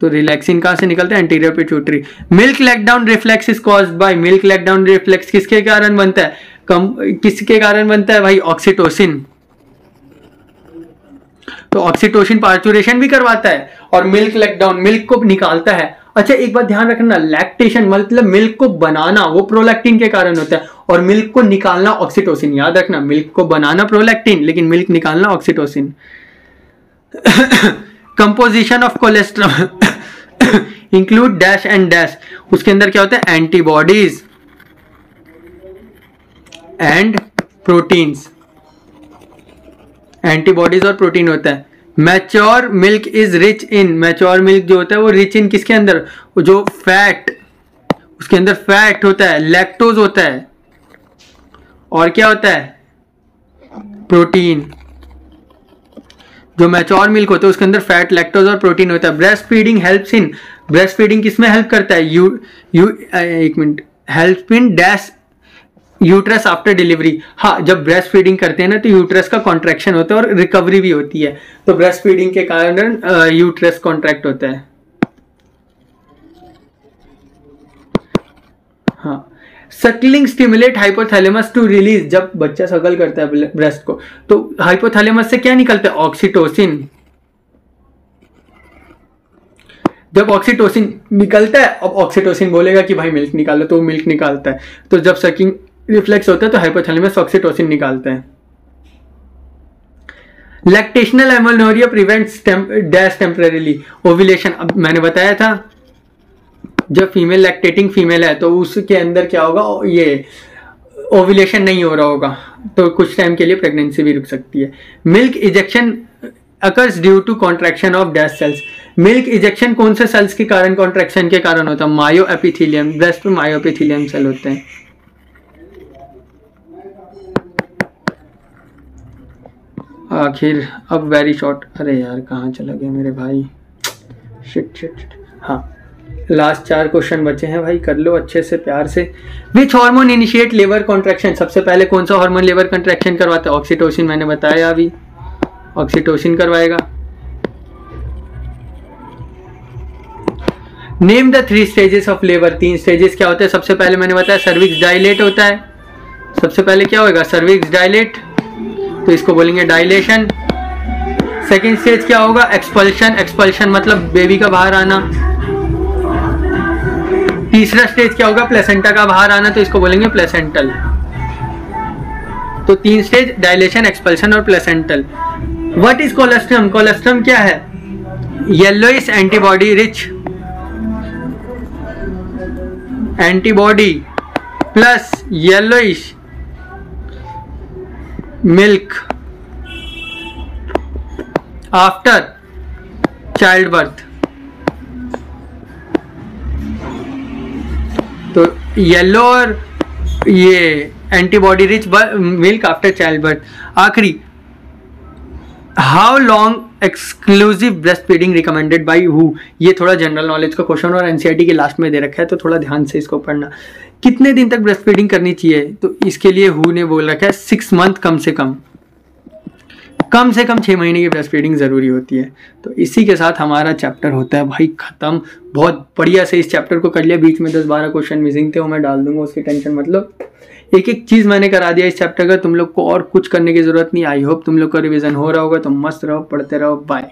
तो रिलैक्सिन कहां से निकलता है, anterior pituitary. Milk letdown reflex is caused by, milk letdown reflex किसके कारण बनता है, किसके कारण बनता है भाई, ऑक्सीटोसिन। तो ऑक्सीटोसिन पार्चुरेशन भी करवाता है और मिल्क लेटडाउन, मिल्क को निकालता है। अच्छा एक बात ध्यान रखना, लैक्टेशन मतलब मिल्क को बनाना, वो प्रोलैक्टिन के कारण होता है, और मिल्क को निकालना ऑक्सीटोसिन। याद रखना, मिल्क को बनाना प्रोलैक्टिन, लेकिन मिल्क निकालना oxytocin. Composition of cholesterol include dash and dash, उसके अंदर क्या होता है, एंटीबॉडीज एंड प्रोटीन्स, एंटीबॉडीज और प्रोटीन होता है। Mature milk is rich in, mature milk जो होता है वो रिच इन किसके अंदर, जो फैट, उसके अंदर फैट होता है, लैक्टोज होता है, और क्या होता है, प्रोटीन। जो मैच्योर मिल्क होता है उसके अंदर फैट, लैक्टोज और प्रोटीन होता है। Breast feeding helps in, breast feeding किसमें हेल्प करता है, एक minute, help in dash uterus after delivery. हाँ, जब ब्रेस्ट फीडिंग करते हैं ना तो यूट्रस का कॉन्ट्रैक्शन होता है और रिकवरी भी होती है, तो ब्रेस्ट फीडिंग के कारण यूट्रस कॉन्ट्रैक्ट होता है। हाँ, suckling stimulate hypothalamus to release, जब बच्चा सकल करता है ब्रेस्ट को तो हाइपोथैलेमस से क्या निकलता है, ऑक्सीटोसिन। जब ऑक्सीटोसिन निकलता है, अब ऑक्सीटोसिन बोलेगा कि भाई मिल्क निकालो, तो मिल्क निकालता है। तो जब सकिंग रिफ्लेक्स होता है तो हाइपोथैलेमस ऑक्सीटोसिन निकालता है। Lactational amenorrhoea prevents dash temporarily ovulation. अब मैंने बताया था जब फीमेल लैक्टेटिंग फीमेल है तो उसके अंदर क्या होगा, ये ओव्यूलेशन नहीं हो रहा होगा, तो कुछ टाइम के लिए प्रेगनेंसी भी रुक सकती है। Milk ejection occurs due to contraction of dash cells. Milk ejection कौन से सेल्स के कारण, कॉन्ट्रैक्शन के कारण होता है, मायो एपिथेलियम, ब्रेस्ट में मायो एपिथेलियम सेल होते हैं। आखिर अब वेरी शॉर्ट, अरे यार कहाँ चला गया मेरे भाई, शिट शिट शिट। हाँ, लास्ट 4 क्वेश्चन बचे हैं भाई, कर लो अच्छे से प्यार से। Which hormone initiate labour contraction, सबसे पहले कौन सा हार्मोन लेबर कॉन्ट्रैक्शन करवाता है, ऑक्सीटोसिन। मैंने बताया अभी, ऑक्सीटोसिन करवाएगा। Name the 3 stages of labour, 3 stages क्या होते हैं, सबसे पहले मैंने बताया सर्विक्स डायलेट होता है, सबसे पहले क्या होगा, सर्विक्स डायलेट, तो इसको बोलेंगे डायलेशन। सेकेंड स्टेज क्या होगा, एक्सपल्शन, एक्सपल्शन मतलब बेबी का बाहर आना। तीसरा स्टेज क्या होगा, प्लेसेंटा का बाहर आना, तो इसको बोलेंगे प्लेसेंटल। तो 3 स्टेज, डायलेशन, एक्सपल्शन और placental. What is colostrum, colostrum क्या है, yellowish antibody rich, antibody plus yellowish milk after child birth. तो येलो और ये antibody rich milk after child birth. आखिरी, how long exclusive breast feeding recommended by हु, ये थोड़ा जनरल नॉलेज का क्वेश्चन और एनसीईआरटी के लास्ट में दे रखा है, तो थोड़ा ध्यान से इसको पढ़ना। कितने दिन तक ब्रेस्ट फीडिंग करनी चाहिए, तो इसके लिए हु ने बोल रखा है 6 मंथ कम से कम, कम से कम 6 महीने की ब्रेस्ट फीडिंग ज़रूरी होती है। तो इसी के साथ हमारा चैप्टर होता है भाई ख़त्म। बहुत बढ़िया से इस चैप्टर को कर लिया। बीच में 10-12 क्वेश्चन मिसिंग थे, वो मैं डाल दूंगा, उसकी टेंशन मतलब। एक एक चीज़ मैंने करा दिया इस चैप्टर का। तुम लोग को और कुछ करने की ज़रूरत नहीं। आई होप तुम लोग का रिवीजन हो रहा होगा। तो मस्त रहो, पढ़ते रहो। बाय।